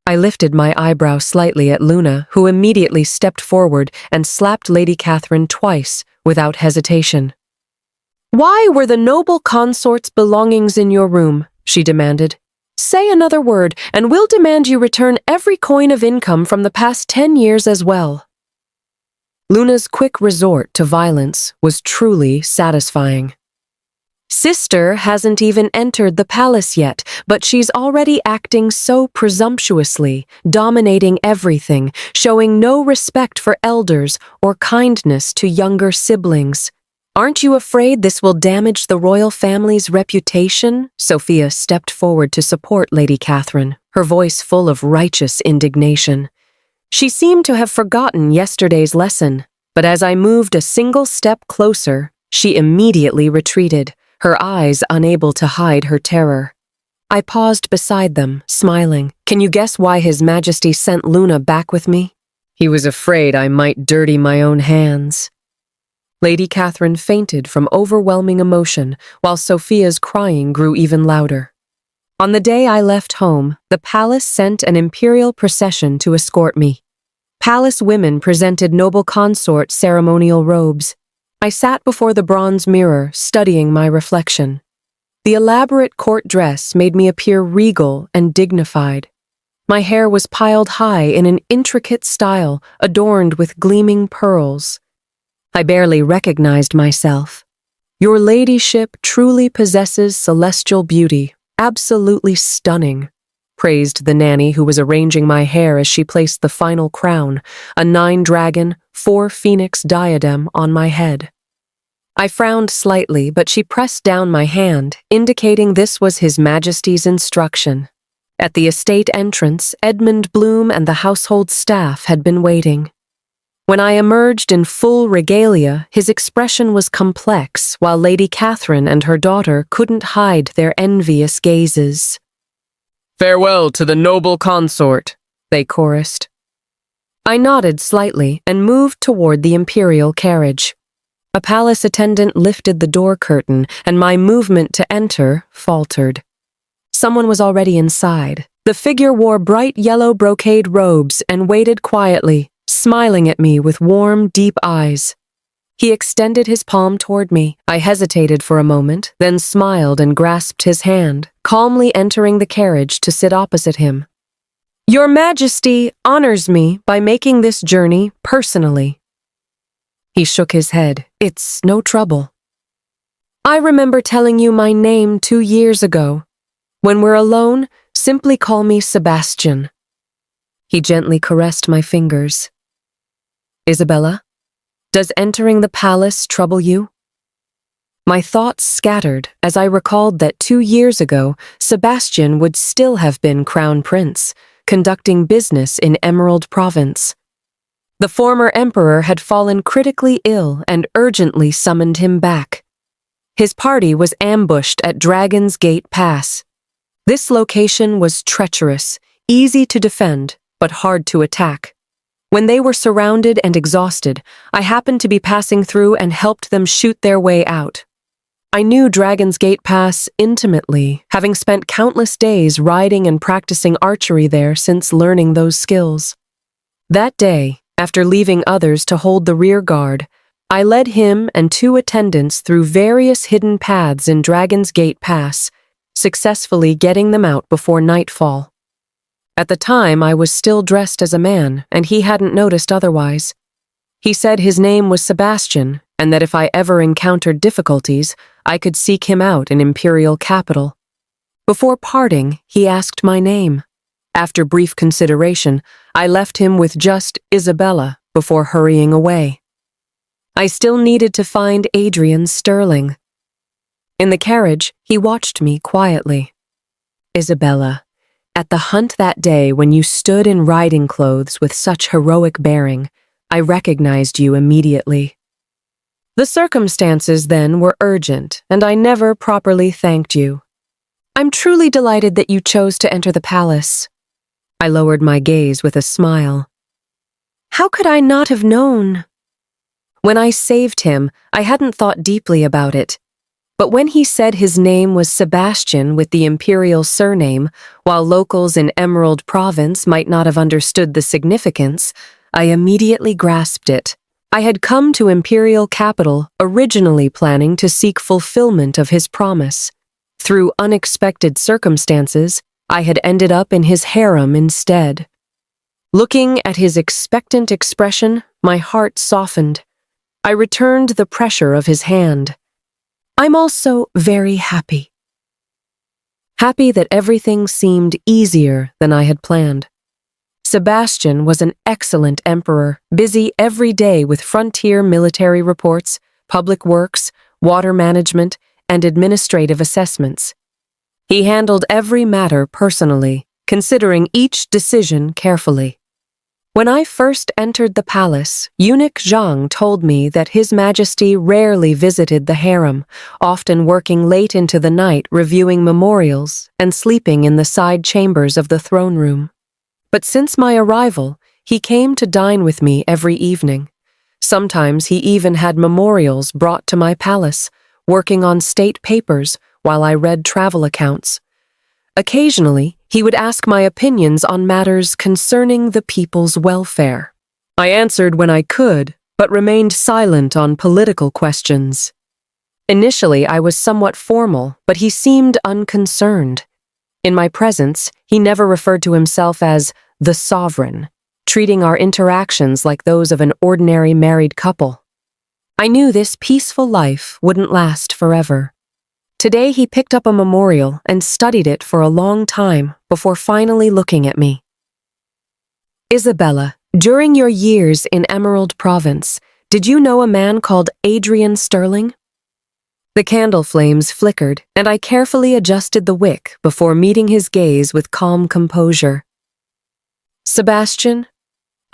I lifted my eyebrow slightly at Luna, who immediately stepped forward and slapped Lady Catherine twice without hesitation. "Why were the noble consort's belongings in your room?" she demanded. "Say another word, and we'll demand you return every coin of income from the past 10 years as well." Luna's quick resort to violence was truly satisfying. "Sister hasn't even entered the palace yet, but she's already acting so presumptuously, dominating everything, showing no respect for elders or kindness to younger siblings. Aren't you afraid this will damage the royal family's reputation?" Sophia stepped forward to support Lady Catherine, her voice full of righteous indignation. She seemed to have forgotten yesterday's lesson, but as I moved a single step closer, she immediately retreated, her eyes unable to hide her terror. I paused beside them, smiling. "Can you guess why His Majesty sent Luna back with me?" "He was afraid I might dirty my own hands." Lady Catherine fainted from overwhelming emotion, while Sophia's crying grew even louder. On the day I left home, the palace sent an imperial procession to escort me. Palace women presented noble consort ceremonial robes. I sat before the bronze mirror, studying my reflection. The elaborate court dress made me appear regal and dignified. My hair was piled high in an intricate style, adorned with gleaming pearls. I barely recognized myself. "Your ladyship truly possesses celestial beauty, absolutely stunning," praised the nanny who was arranging my hair as she placed the final crown, a 9-dragon, 4-phoenix diadem on my head. I frowned slightly, but she pressed down my hand, indicating this was His Majesty's instruction. At the estate entrance, Edmund Bloom and the household staff had been waiting. When I emerged in full regalia, his expression was complex, while Lady Catherine and her daughter couldn't hide their envious gazes. "Farewell to the noble consort," they chorused. I nodded slightly and moved toward the imperial carriage. A palace attendant lifted the door curtain, and my movement to enter faltered. Someone was already inside. The figure wore bright yellow brocade robes and waited quietly, smiling at me with warm, deep eyes. He extended his palm toward me. I hesitated for a moment, then smiled and grasped his hand, calmly entering the carriage to sit opposite him. "Your Majesty honors me by making this journey personally." He shook his head. "It's no trouble. I remember telling you my name 2 years ago. When we're alone, simply call me Sebastian." He gently caressed my fingers. "Isabella, does entering the palace trouble you?" My thoughts scattered as I recalled that 2 years ago, Sebastian would still have been crown prince, conducting business in Emerald Province. The former emperor had fallen critically ill and urgently summoned him back. His party was ambushed at Dragon's Gate Pass. This location was treacherous, easy to defend, but hard to attack. When they were surrounded and exhausted, I happened to be passing through and helped them shoot their way out. I knew Dragon's Gate Pass intimately, having spent countless days riding and practicing archery there since learning those skills. That day, after leaving others to hold the rear guard, I led him and 2 attendants through various hidden paths in Dragon's Gate Pass, successfully getting them out before nightfall. At the time, I was still dressed as a man, and he hadn't noticed otherwise. He said his name was Sebastian, and that if I ever encountered difficulties, I could seek him out in Imperial Capital. Before parting, he asked my name. After brief consideration, I left him with just Isabella before hurrying away. I still needed to find Adrian Sterling. In the carriage, he watched me quietly. Isabella, at the hunt that day when you stood in riding clothes with such heroic bearing, I recognized you immediately. The circumstances then were urgent, and I never properly thanked you. I'm truly delighted that you chose to enter the palace. I lowered my gaze with a smile. How could I not have known? When I saved him, I hadn't thought deeply about it. But when he said his name was Sebastian with the imperial surname, while locals in Emerald Province might not have understood the significance, I immediately grasped it. I had come to Imperial Capital originally planning to seek fulfillment of his promise. Through unexpected circumstances, I had ended up in his harem instead. Looking at his expectant expression, my heart softened. I returned the pressure of his hand. I'm also very happy. Happy that everything seemed easier than I had planned. Sebastian was an excellent emperor, busy every day with frontier military reports, public works, water management, and administrative assessments. He handled every matter personally, considering each decision carefully. When I first entered the palace, Eunuch Zhang told me that His Majesty rarely visited the harem, often working late into the night reviewing memorials and sleeping in the side chambers of the throne room. But since my arrival, he came to dine with me every evening. Sometimes he even had memorials brought to my palace, working on state papers while I read travel accounts. Occasionally, he would ask my opinions on matters concerning the people's welfare. I answered when I could, but remained silent on political questions. Initially, I was somewhat formal, but he seemed unconcerned. In my presence, he never referred to himself as the sovereign, treating our interactions like those of an ordinary married couple. I knew this peaceful life wouldn't last forever. Today he picked up a memorial and studied it for a long time before finally looking at me. Isabella, during your years in Emerald Province, did you know a man called Adrian Sterling? The candle flames flickered, and I carefully adjusted the wick before meeting his gaze with calm composure. Sebastian,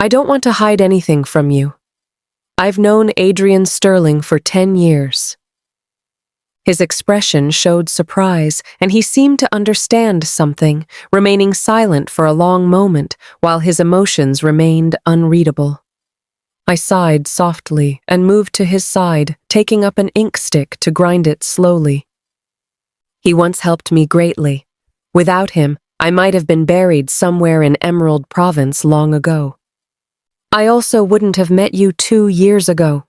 I don't want to hide anything from you. I've known Adrian Sterling for 10 years. His expression showed surprise, and he seemed to understand something, remaining silent for a long moment while his emotions remained unreadable. I sighed softly and moved to his side, taking up an ink stick to grind it slowly. He once helped me greatly. Without him, I might have been buried somewhere in Emerald Province long ago. I also wouldn't have met you 2 years ago.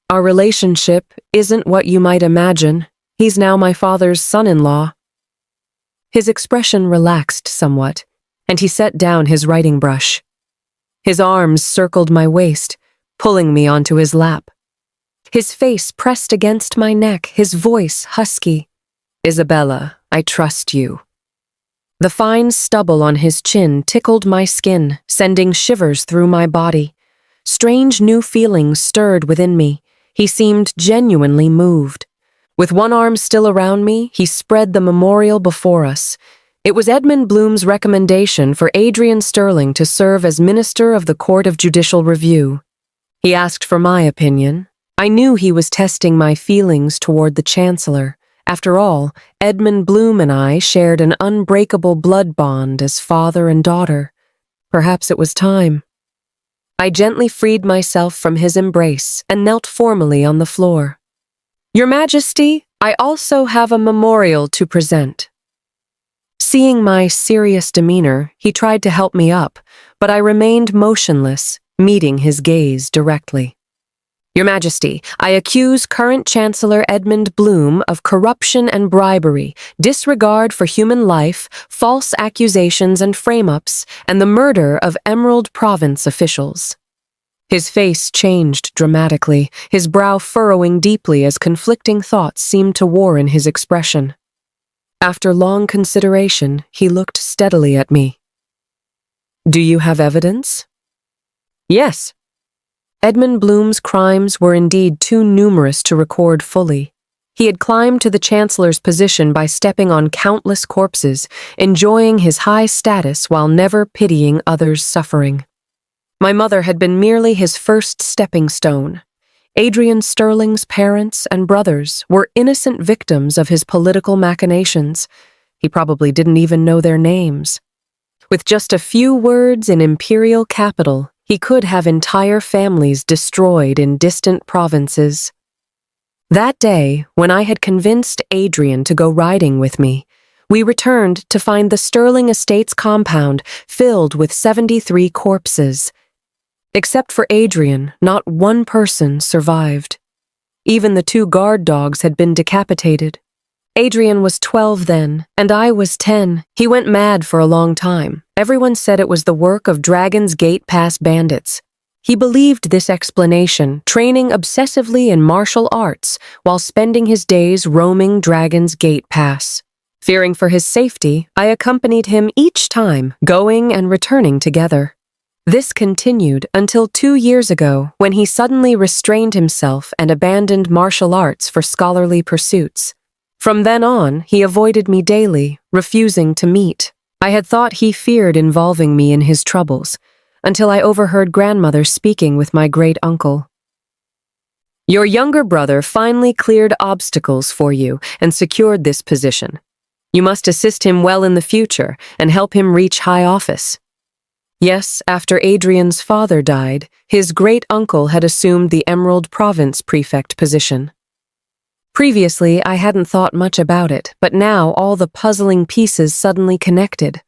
Our relationship isn't what you might imagine. He's now my father's son-in-law. His expression relaxed somewhat, and he set down his writing brush. His arms circled my waist, pulling me onto his lap. His face pressed against my neck, his voice husky. Isabella, I trust you. The fine stubble on his chin tickled my skin, sending shivers through my body. Strange new feelings stirred within me. He seemed genuinely moved. With one arm still around me, he spread the memorial before us. It was Edmund Bloom's recommendation for Adrian Sterling to serve as Minister of the Court of Judicial Review. He asked for my opinion. I knew he was testing my feelings toward the Chancellor. After all, Edmund Bloom and I shared an unbreakable blood bond as father and daughter. Perhaps it was time. I gently freed myself from his embrace and knelt formally on the floor. Your Majesty, I also have a memorial to present. Seeing my serious demeanor, he tried to help me up, but I remained motionless, meeting his gaze directly. Your Majesty, I accuse current Chancellor Edmund Bloom of corruption and bribery, disregard for human life, false accusations and frame-ups, and the murder of Emerald Province officials. His face changed dramatically, his brow furrowing deeply as conflicting thoughts seemed to war in his expression. After long consideration, he looked steadily at me. Do you have evidence? Yes. Edmund Bloom's crimes were indeed too numerous to record fully. He had climbed to the Chancellor's position by stepping on countless corpses, enjoying his high status while never pitying others' suffering. My mother had been merely his first stepping stone. Adrian Sterling's parents and brothers were innocent victims of his political machinations. He probably didn't even know their names. With just a few words in imperial capital, he could have entire families destroyed in distant provinces. That day, when I had convinced Adrian to go riding with me, we returned to find the Sterling Estates compound filled with 73 corpses. Except for Adrian, not one person survived. Even the 2 guard dogs had been decapitated. Adrian was 12 then, and I was 10. He went mad for a long time. Everyone said it was the work of Dragon's Gate Pass bandits. He believed this explanation, training obsessively in martial arts while spending his days roaming Dragon's Gate Pass. Fearing for his safety, I accompanied him each time, going and returning together. This continued until 2 years ago, when he suddenly restrained himself and abandoned martial arts for scholarly pursuits. From then on, he avoided me daily, refusing to meet. I had thought he feared involving me in his troubles, until I overheard grandmother speaking with my great-uncle. Your younger brother finally cleared obstacles for you and secured this position. You must assist him well in the future and help him reach high office. Yes, after Adrian's father died, his great-uncle had assumed the Emerald Province prefect position. Previously, I hadn't thought much about it, but now all the puzzling pieces suddenly connected.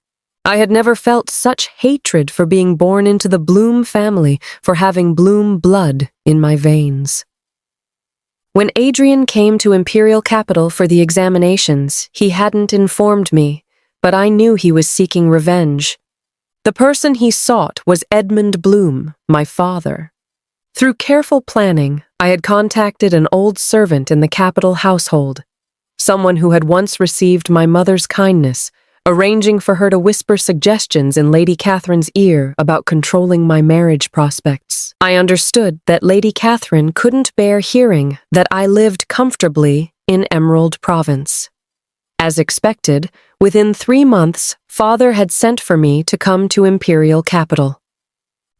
I had never felt such hatred for being born into the Bloom family, for having Bloom blood in my veins. When Adrian came to Imperial Capital for the examinations, he hadn't informed me, but I knew he was seeking revenge. The person he sought was Edmund Bloom, my father. Through careful planning, I had contacted an old servant in the capital household, someone who had once received my mother's kindness, arranging for her to whisper suggestions in Lady Catherine's ear about controlling my marriage prospects. I understood that Lady Catherine couldn't bear hearing that I lived comfortably in Emerald Province. As expected, within 3 months, Father had sent for me to come to Imperial Capital.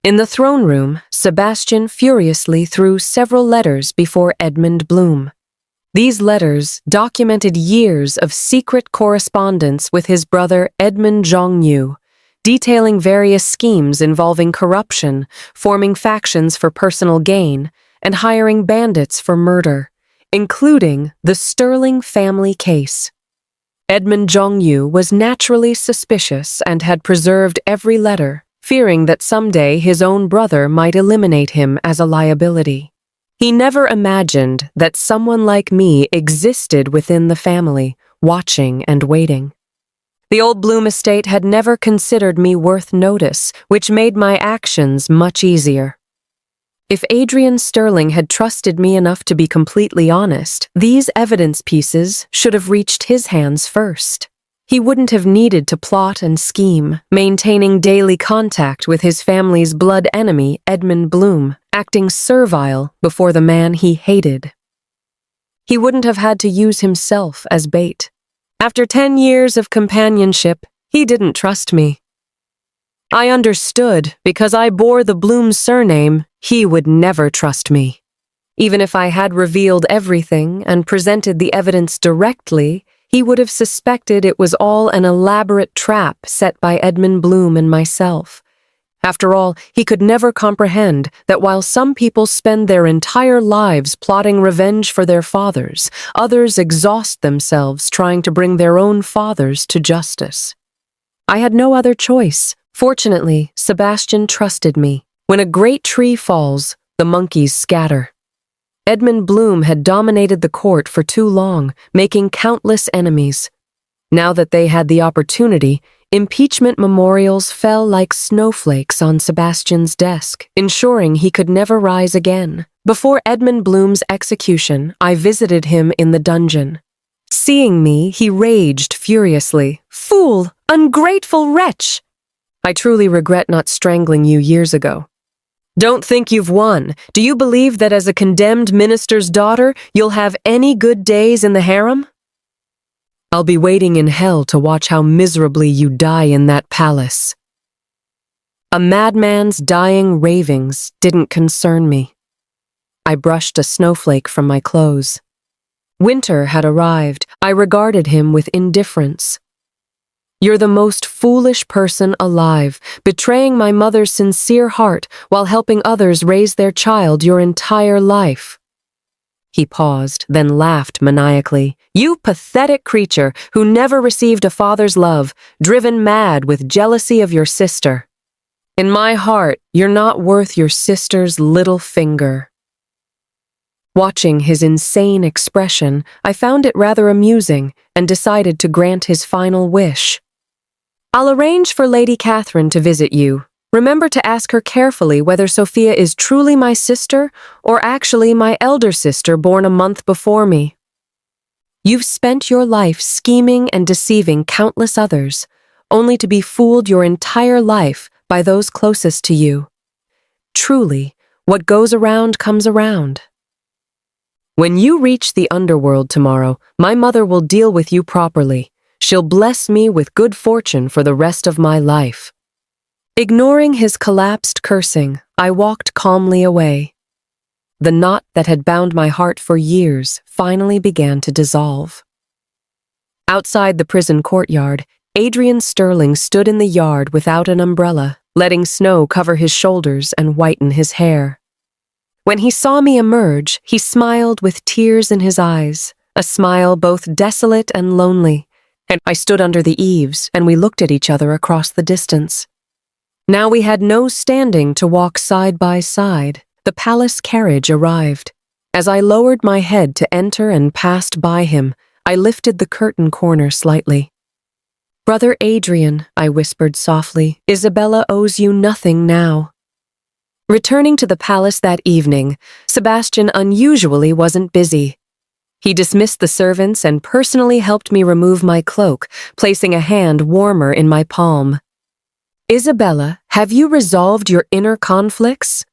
In the throne room, Sebastian furiously threw several letters before Edmund Bloom. These letters documented years of secret correspondence with his brother Edmund Zhongyu, detailing various schemes involving corruption, forming factions for personal gain, and hiring bandits for murder, including the Sterling family case. Edmund Zhongyu was naturally suspicious and had preserved every letter, fearing that someday his own brother might eliminate him as a liability. He never imagined that someone like me existed within the family, watching and waiting. The old Bloom estate had never considered me worth notice, which made my actions much easier. If Adrian Sterling had trusted me enough to be completely honest, these evidence pieces should have reached his hands first. He wouldn't have needed to plot and scheme, maintaining daily contact with his family's blood enemy, Edmund Bloom, acting servile before the man he hated. He wouldn't have had to use himself as bait. After 10 years of companionship, he didn't trust me. I understood, because I bore the Bloom surname, he would never trust me. Even if I had revealed everything and presented the evidence directly, he would have suspected it was all an elaborate trap set by Edmund Bloom and myself. After all, he could never comprehend that while some people spend their entire lives plotting revenge for their fathers, others exhaust themselves trying to bring their own fathers to justice. I had no other choice. Fortunately, Sebastian trusted me. When a great tree falls, the monkeys scatter. Edmund Bloom had dominated the court for too long, making countless enemies. Now that they had the opportunity, impeachment memorials fell like snowflakes on Sebastian's desk, ensuring he could never rise again. Before Edmund Bloom's execution, I visited him in the dungeon. Seeing me, he raged furiously. "Fool! Ungrateful wretch! I truly regret not strangling you years ago. Don't think you've won. Do you believe that as a condemned minister's daughter, you'll have any good days in the harem? I'll be waiting in hell to watch how miserably you die in that palace." A madman's dying ravings didn't concern me. I brushed a snowflake from my clothes. Winter had arrived. I regarded him with indifference. "You're the most foolish person alive, betraying my mother's sincere heart while helping others raise their child your entire life." He paused, then laughed maniacally. "You pathetic creature who never received a father's love, driven mad with jealousy of your sister. In my heart, you're not worth your sister's little finger." Watching his insane expression, I found it rather amusing and decided to grant his final wish. "I'll arrange for Lady Catherine to visit you. Remember to ask her carefully whether Sophia is truly my sister or actually my elder sister born a month before me. You've spent your life scheming and deceiving countless others, only to be fooled your entire life by those closest to you. Truly, what goes around comes around. When you reach the underworld tomorrow, my mother will deal with you properly. She'll bless me with good fortune for the rest of my life." Ignoring his collapsed cursing, I walked calmly away. The knot that had bound my heart for years finally began to dissolve. Outside the prison courtyard, Adrian Sterling stood in the yard without an umbrella, letting snow cover his shoulders and whiten his hair. When he saw me emerge, he smiled with tears in his eyes, a smile both desolate and lonely. And I stood under the eaves, and we looked at each other across the distance. Now we had no standing to walk side by side. The palace carriage arrived. As I lowered my head to enter and passed by him, I lifted the curtain corner slightly. "Brother Adrian," I whispered softly, "Isabella owes you nothing now." Returning to the palace that evening, Sebastian unusually wasn't busy. He dismissed the servants and personally helped me remove my cloak, placing a hand warmer in my palm. "Isabella, have you resolved your inner conflicts?"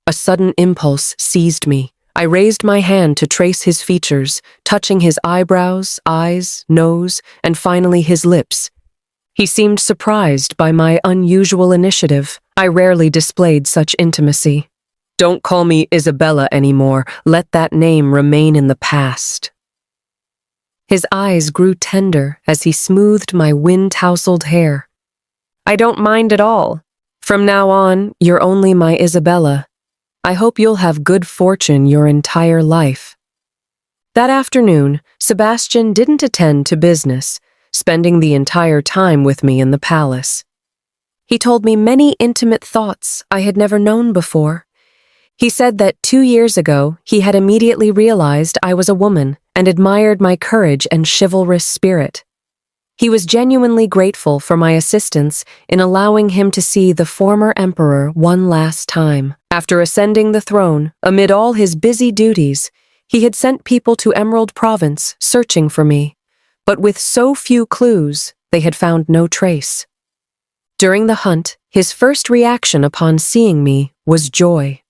A sudden impulse seized me. I raised my hand to trace his features, touching his eyebrows, eyes, nose, and finally his lips. He seemed surprised by my unusual initiative. I rarely displayed such intimacy. "Don't call me Isabella anymore. Let that name remain in the past." His eyes grew tender as he smoothed my wind-tousled hair. "I don't mind at all. From now on, you're only my Isabella. I hope you'll have good fortune your entire life." That afternoon, Sebastian didn't attend to business, spending the entire time with me in the palace. He told me many intimate thoughts I had never known before. He said that 2 years ago, he had immediately realized I was a woman and admired my courage and chivalrous spirit. He was genuinely grateful for my assistance in allowing him to see the former emperor one last time. After ascending the throne, amid all his busy duties, he had sent people to Emerald Province searching for me, but with so few clues, they had found no trace. During the hunt, his first reaction upon seeing me was joy.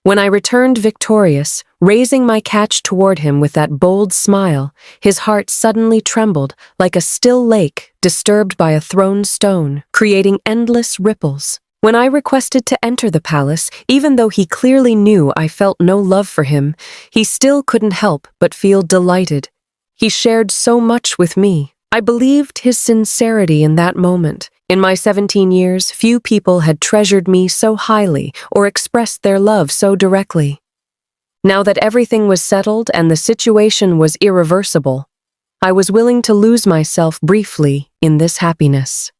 When I returned victorious, raising my catch toward him with that bold smile, his heart suddenly trembled like a still lake disturbed by a thrown stone, creating endless ripples. When I requested to enter the palace, even though he clearly knew I felt no love for him, he still couldn't help but feel delighted. He shared so much with me. I believed his sincerity in that moment. In my 17 years, few people had treasured me so highly or expressed their love so directly. Now that everything was settled and the situation was irreversible, I was willing to lose myself briefly in this happiness.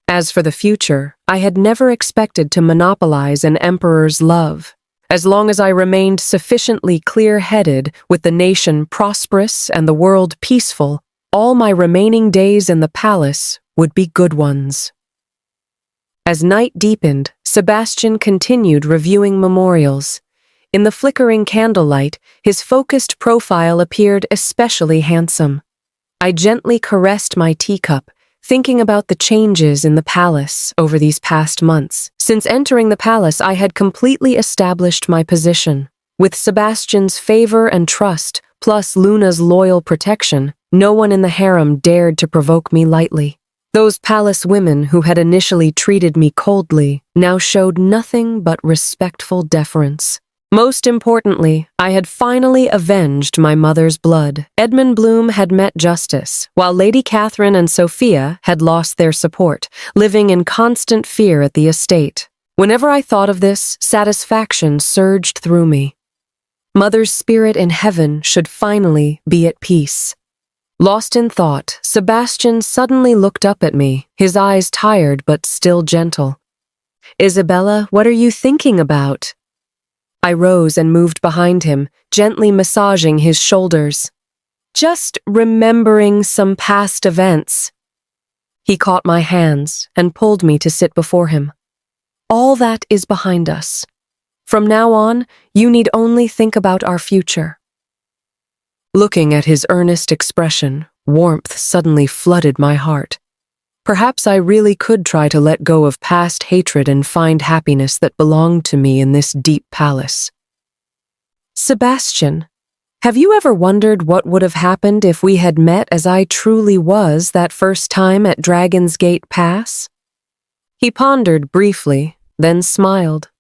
As for the future, I had never expected to monopolize an emperor's love. As long as I remained sufficiently clear-headed, with the nation prosperous and the world peaceful, all my remaining days in the palace would be good ones. As night deepened, Sebastian continued reviewing memorials. In the flickering candlelight, his focused profile appeared especially handsome. I gently caressed my teacup, thinking about the changes in the palace over these past months. Since entering the palace, I had completely established my position. With Sebastian's favor and trust, plus Luna's loyal protection, no one in the harem dared to provoke me lightly. Those palace women who had initially treated me coldly now showed nothing but respectful deference. Most importantly, I had finally avenged my mother's blood. Edmund Bloom had met justice, while Lady Catherine and Sophia had lost their support, living in constant fear at the estate. Whenever I thought of this, satisfaction surged through me. Mother's spirit in heaven should finally be at peace. Lost in thought, Sebastian suddenly looked up at me, his eyes tired but still gentle. "Isabella, what are you thinking about?" I rose and moved behind him, gently massaging his shoulders. "Just remembering some past events." He caught my hands and pulled me to sit before him. "All that is behind us. From now on, you need only think about our future." Looking at his earnest expression, warmth suddenly flooded my heart. Perhaps I really could try to let go of past hatred and find happiness that belonged to me in this deep palace. "Sebastian, have you ever wondered what would have happened if we had met as I truly was that first time at Dragon's Gate Pass?" He pondered briefly, then smiled.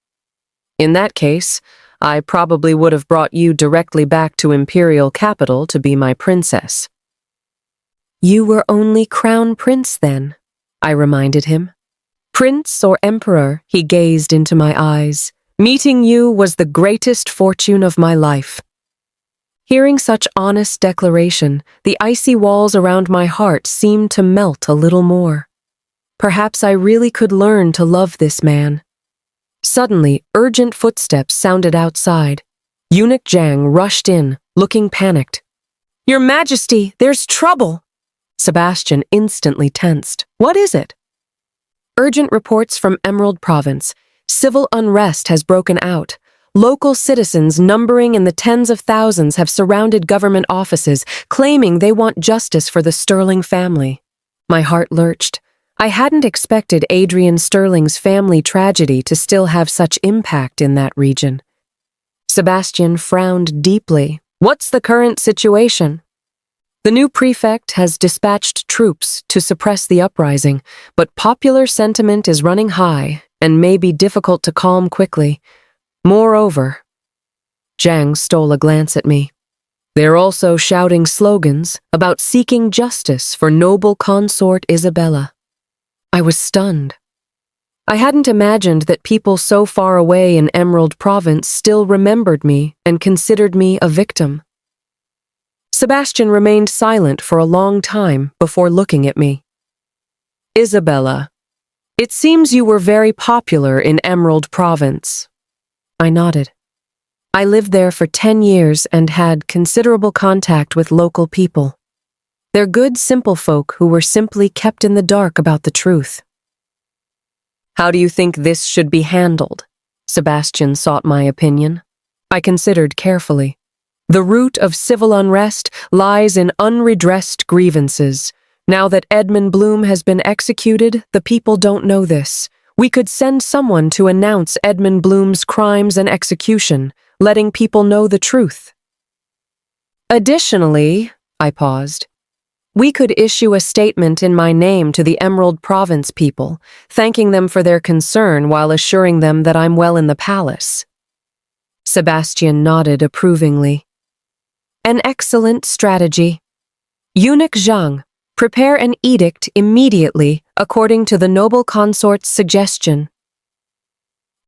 "In that case, I probably would have brought you directly back to Imperial Capital to be my princess." "You were only crown prince then," I reminded him. "Prince or emperor," he gazed into my eyes. "Meeting you was the greatest fortune of my life." Hearing such honest declaration, the icy walls around my heart seemed to melt a little more. Perhaps I really could learn to love this man. Suddenly, urgent footsteps sounded outside. Eunuch Zhang rushed in, looking panicked. "Your Majesty, there's trouble!" Sebastian instantly tensed. "What is it?" "Urgent reports from Emerald Province. Civil unrest has broken out. Local citizens numbering in the tens of thousands have surrounded government offices, claiming they want justice for the Sterling family." My heart lurched. I hadn't expected Adrian Sterling's family tragedy to still have such impact in that region. Sebastian frowned deeply. "What's the current situation?" "The new prefect has dispatched troops to suppress the uprising, but popular sentiment is running high and may be difficult to calm quickly. Moreover," Zhang stole a glance at me, "they're also shouting slogans about seeking justice for noble consort Isabella." I was stunned. I hadn't imagined that people so far away in Emerald Province still remembered me and considered me a victim. Sebastian remained silent for a long time before looking at me. "Isabella, it seems you were very popular in Emerald Province." I nodded. "I lived there for 10 years and had considerable contact with local people. They're good, simple folk who were simply kept in the dark about the truth." "How do you think this should be handled?" Sebastian sought my opinion. I considered carefully. The root of civil unrest lies in unredressed grievances. Now that Edmund Bloom has been executed, the people don't know this. We could send someone to announce Edmund Bloom's crimes and execution, letting people know the truth. Additionally, I paused, we could issue a statement in my name to the Emerald Province people, thanking them for their concern while assuring them that I'm well in the palace. Sebastian nodded approvingly. "An excellent strategy. Eunuch Zhang, prepare an edict immediately according to the noble consort's suggestion."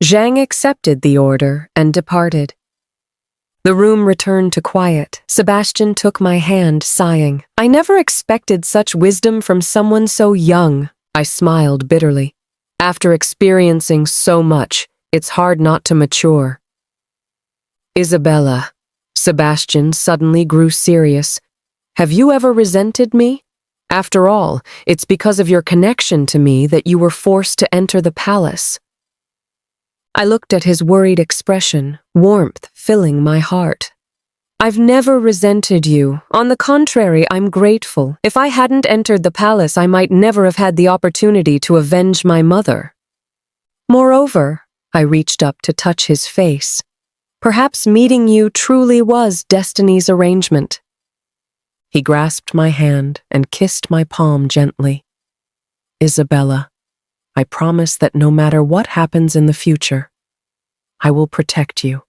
Zhang accepted the order and departed. The room returned to quiet. Sebastian took my hand, sighing. "I never expected such wisdom from someone so young." I smiled bitterly. "After experiencing so much, it's hard not to mature." Isabella. Sebastian suddenly grew serious. Have you ever resented me? After all, it's because of your connection to me that you were forced to enter the palace. I looked at his worried expression, warmth filling my heart. I've never resented you. On the contrary, I'm grateful. If I hadn't entered the palace, I might never have had the opportunity to avenge my mother. Moreover, I reached up to touch his face. Perhaps meeting you truly was destiny's arrangement. He grasped my hand and kissed my palm gently. Isabella, I promise that no matter what happens in the future, I will protect you.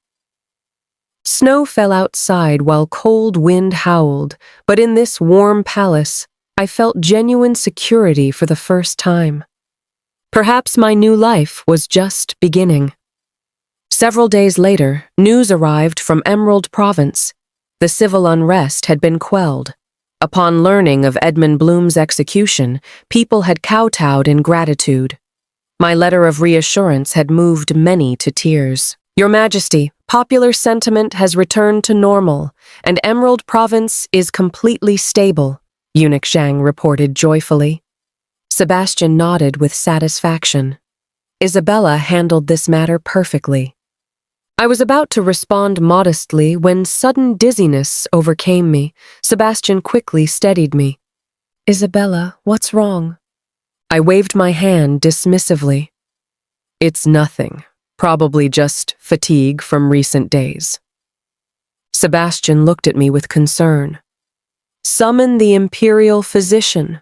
Snow fell outside while cold wind howled, but in this warm palace, I felt genuine security for the first time. Perhaps my new life was just beginning. Several days later, news arrived from Emerald Province. The civil unrest had been quelled. Upon learning of Edmund Bloom's execution, people had kowtowed in gratitude. My letter of reassurance had moved many to tears. Your Majesty, popular sentiment has returned to normal, and Emerald Province is completely stable, Eunuch Zhang reported joyfully. Sebastian nodded with satisfaction. Isabella handled this matter perfectly. I was about to respond modestly when sudden dizziness overcame me. Sebastian quickly steadied me. Isabella, what's wrong? I waved my hand dismissively. It's nothing. Probably just fatigue from recent days. Sebastian looked at me with concern. Summon the imperial physician.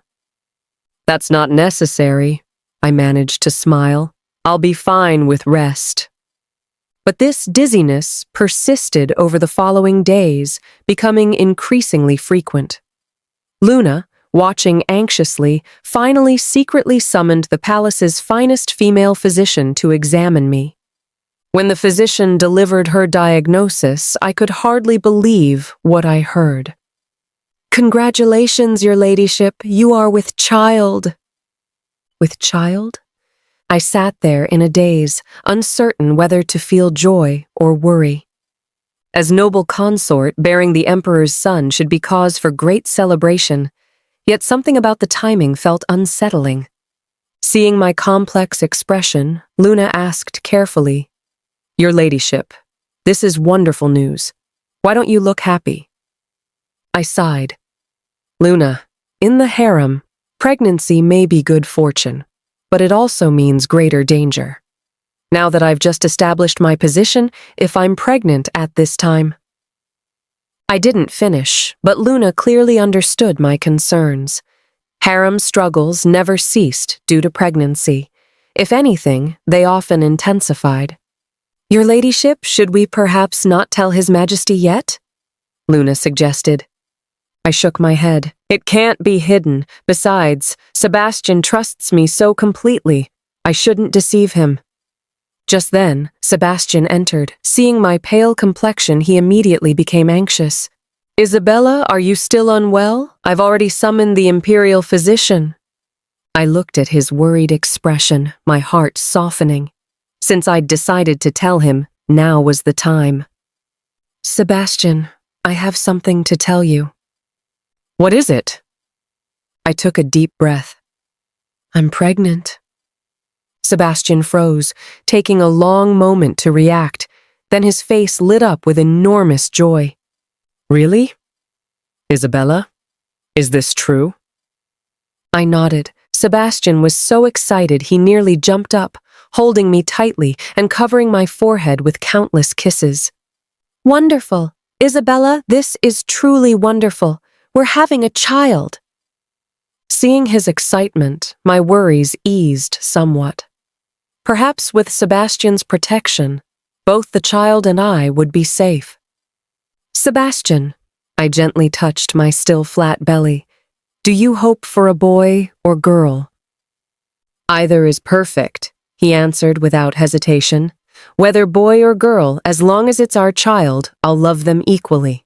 That's not necessary. I managed to smile. I'll be fine with rest. But this dizziness persisted over the following days, becoming increasingly frequent. Luna, watching anxiously, finally secretly summoned the palace's finest female physician to examine me. When the physician delivered her diagnosis, I could hardly believe what I heard. Congratulations, your ladyship, you are with child. With child? I sat there in a daze, uncertain whether to feel joy or worry. As noble consort, bearing the emperor's son should be cause for great celebration, yet something about the timing felt unsettling. Seeing my complex expression, Luna asked carefully, Your ladyship, this is wonderful news. Why don't you look happy? I sighed. Luna, in the harem, pregnancy may be good fortune, but it also means greater danger. Now that I've just established my position, if I'm pregnant at this time. I didn't finish, but Luna clearly understood my concerns. Harem struggles never ceased due to pregnancy. If anything, they often intensified. Your ladyship, should we perhaps not tell His Majesty yet? Luna suggested. I shook my head. It can't be hidden. Besides, Sebastian trusts me so completely. I shouldn't deceive him. Just then, Sebastian entered. Seeing my pale complexion, he immediately became anxious. Isabella, are you still unwell? I've already summoned the imperial physician. I looked at his worried expression, my heart softening. Since I'd decided to tell him, now was the time. Sebastian, I have something to tell you. What is it? I took a deep breath. I'm pregnant. Sebastian froze, taking a long moment to react. Then his face lit up with enormous joy. Really? Isabella? Is this true? I nodded. Sebastian was so excited he nearly jumped up, holding me tightly and covering my forehead with countless kisses. Wonderful! Isabella, this is truly wonderful. We're having a child. Seeing his excitement, my worries eased somewhat. Perhaps with Sebastian's protection, both the child and I would be safe. Sebastian, I gently touched my still flat belly. Do you hope for a boy or girl? Either is perfect, he answered without hesitation. Whether boy or girl, as long as it's our child, I'll love them equally.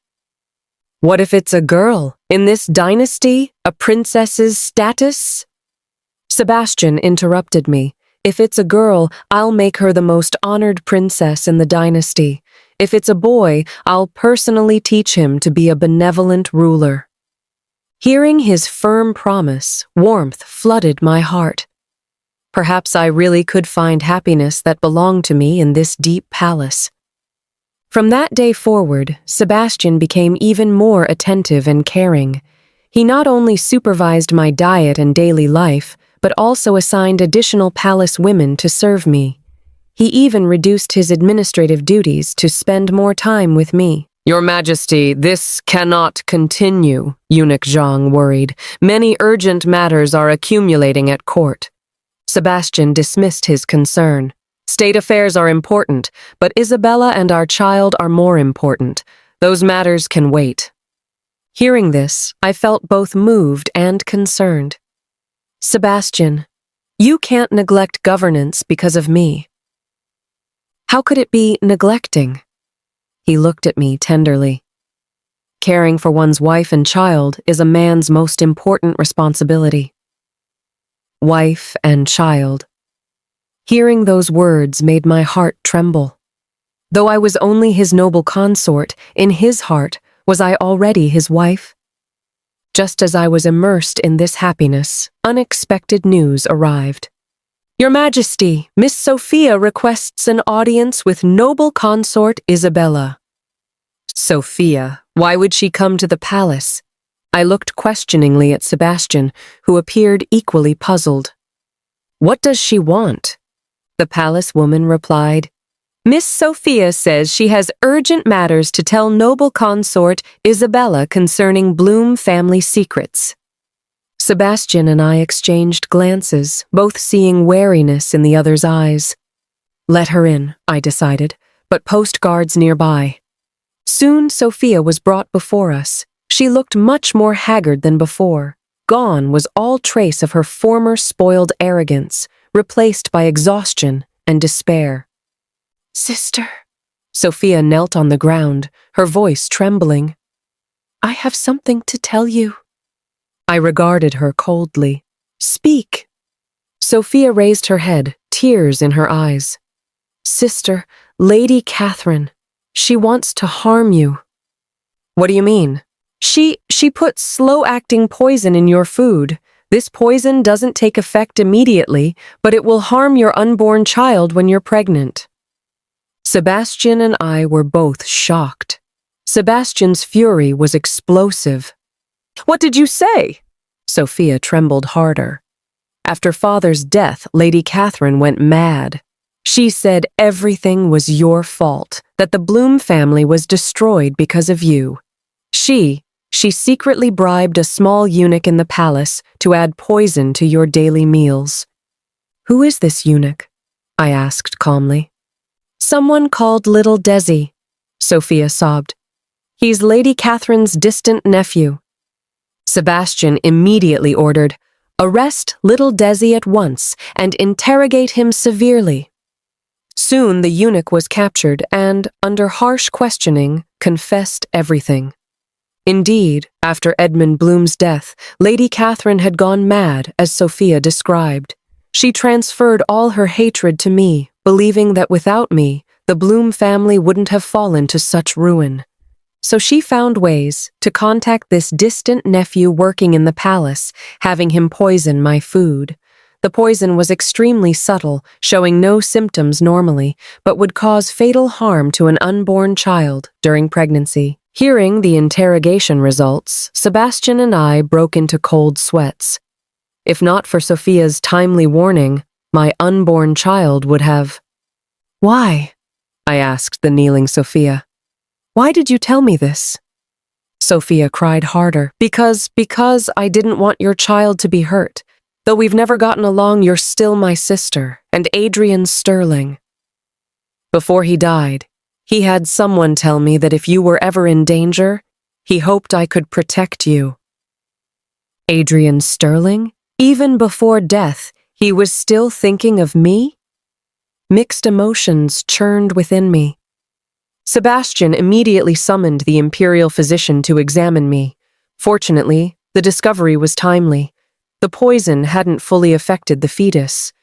What if it's a girl? In this dynasty, a princess's status? Sebastian interrupted me. If it's a girl, I'll make her the most honored princess in the dynasty. If it's a boy, I'll personally teach him to be a benevolent ruler." Hearing his firm promise, warmth flooded my heart. Perhaps I really could find happiness that belonged to me in this deep palace. From that day forward, Sebastian became even more attentive and caring. He not only supervised my diet and daily life, but also assigned additional palace women to serve me. He even reduced his administrative duties to spend more time with me. "Your Majesty, this cannot continue," Eunuch Zhang worried. "Many urgent matters are accumulating at court." Sebastian dismissed his concern. "State affairs are important, but Isabella and our child are more important. Those matters can wait." Hearing this, I felt both moved and concerned. "Sebastian, you can't neglect governance because of me." "How could it be neglecting?" He looked at me tenderly. "Caring for one's wife and child is a man's most important responsibility." Wife and child. Hearing those words made my heart tremble. Though I was only his noble consort, in his heart was I already his wife? Just as I was immersed in this happiness, unexpected news arrived. "Your Majesty, Miss Sophia requests an audience with noble consort Isabella." Sophia? Why would she come to the palace? I looked questioningly at Sebastian, who appeared equally puzzled. "What does she want?" The palace woman replied, "Miss Sophia says she has urgent matters to tell noble consort Isabella concerning Bloom family secrets." Sebastian and I exchanged glances, both seeing wariness in the other's eyes. "Let her in," I decided, "but post guards nearby." Soon Sophia was brought before us. She looked much more haggard than before. Gone was all trace of her former spoiled arrogance, replaced by exhaustion and despair. "Sister," Sophia knelt on the ground, her voice trembling. "I have something to tell you." I regarded her coldly. "Speak." Sophia raised her head, tears in her eyes. "Sister, Lady Catherine, she wants to harm you." "What do you mean?" She put slow-acting poison in your food. This poison doesn't take effect immediately, but it will harm your unborn child when you're pregnant." Sebastian and I were both shocked. Sebastian's fury was explosive. "What did you say?" Sophia trembled harder. "After father's death, Lady Catherine went mad. She said everything was your fault, that the Bloom family was destroyed because of you. She secretly bribed a small eunuch in the palace to add poison to your daily meals." "Who is this eunuch?" I asked calmly. "Someone called Little Desi," Sophia sobbed. "He's Lady Catherine's distant nephew." Sebastian immediately ordered, "Arrest Little Desi at once and interrogate him severely." Soon the eunuch was captured and, under harsh questioning, confessed everything. Indeed, after Edmund Bloom's death, Lady Catherine had gone mad, as Sophia described. She transferred all her hatred to me, believing that without me, the Bloom family wouldn't have fallen to such ruin. So she found ways to contact this distant nephew working in the palace, having him poison my food. The poison was extremely subtle, showing no symptoms normally, but would cause fatal harm to an unborn child during pregnancy. Hearing the interrogation results, Sebastian and I broke into cold sweats. If not for Sophia's timely warning, my unborn child would have... "Why?" I asked the kneeling Sophia. "Why did you tell me this?" Sophia cried harder. Because I didn't want your child to be hurt. Though we've never gotten along, you're still my sister, and Adrian Sterling." Before he died, he had someone tell me that if you were ever in danger, he hoped I could protect you. Adrian Sterling? Even before death, he was still thinking of me? Mixed emotions churned within me. Sebastian immediately summoned the imperial physician to examine me. Fortunately, the discovery was timely. The poison hadn't fully affected the fetus.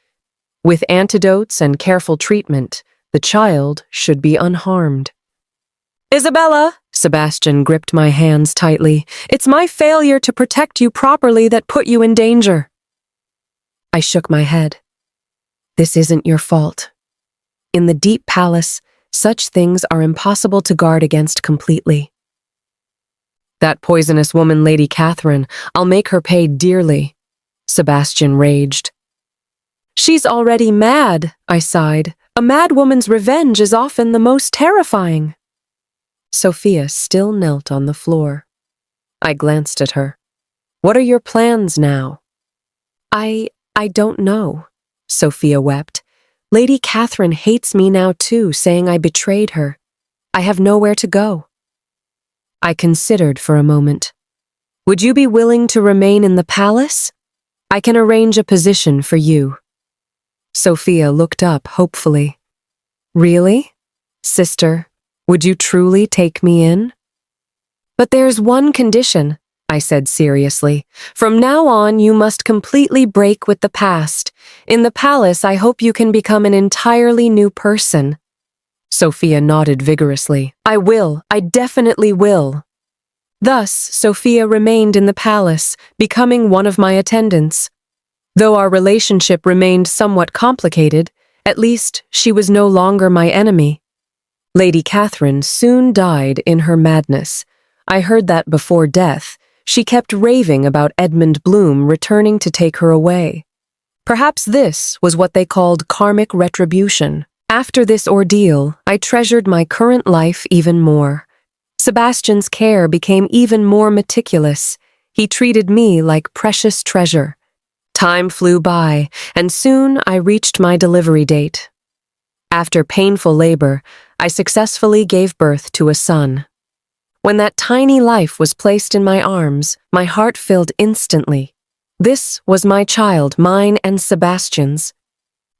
With antidotes and careful treatment, the child should be unharmed. Isabella! Sebastian gripped my hands tightly. It's my failure to protect you properly that put you in danger. I shook my head. This isn't your fault. In the deep palace, such things are impossible to guard against completely. That poisonous woman, Lady Catherine, I'll make her pay dearly, Sebastian raged. She's already mad, I sighed. A mad woman's revenge is often the most terrifying. Sophia still knelt on the floor. I glanced at her. What are your plans now? I don't know, Sophia wept. Lady Catherine hates me now too, saying I betrayed her. I have nowhere to go. I considered for a moment. Would you be willing to remain in the palace? I can arrange a position for you. Sophia looked up hopefully. Really? Sister, would you truly take me in? But there's one condition, I said seriously. From now on, you must completely break with the past. In the palace, I hope you can become an entirely new person. Sophia nodded vigorously. I will. I definitely will. Thus, Sophia remained in the palace, becoming one of my attendants. Though our relationship remained somewhat complicated, at least she was no longer my enemy. Lady Catherine soon died in her madness. I heard that before death, she kept raving about Edmund Bloom returning to take her away. Perhaps this was what they called karmic retribution. After this ordeal, I treasured my current life even more. Sebastian's care became even more meticulous. He treated me like precious treasure. Time flew by, and soon I reached my delivery date. After painful labor, I successfully gave birth to a son. When that tiny life was placed in my arms, my heart filled instantly. This was my child, mine and Sebastian's.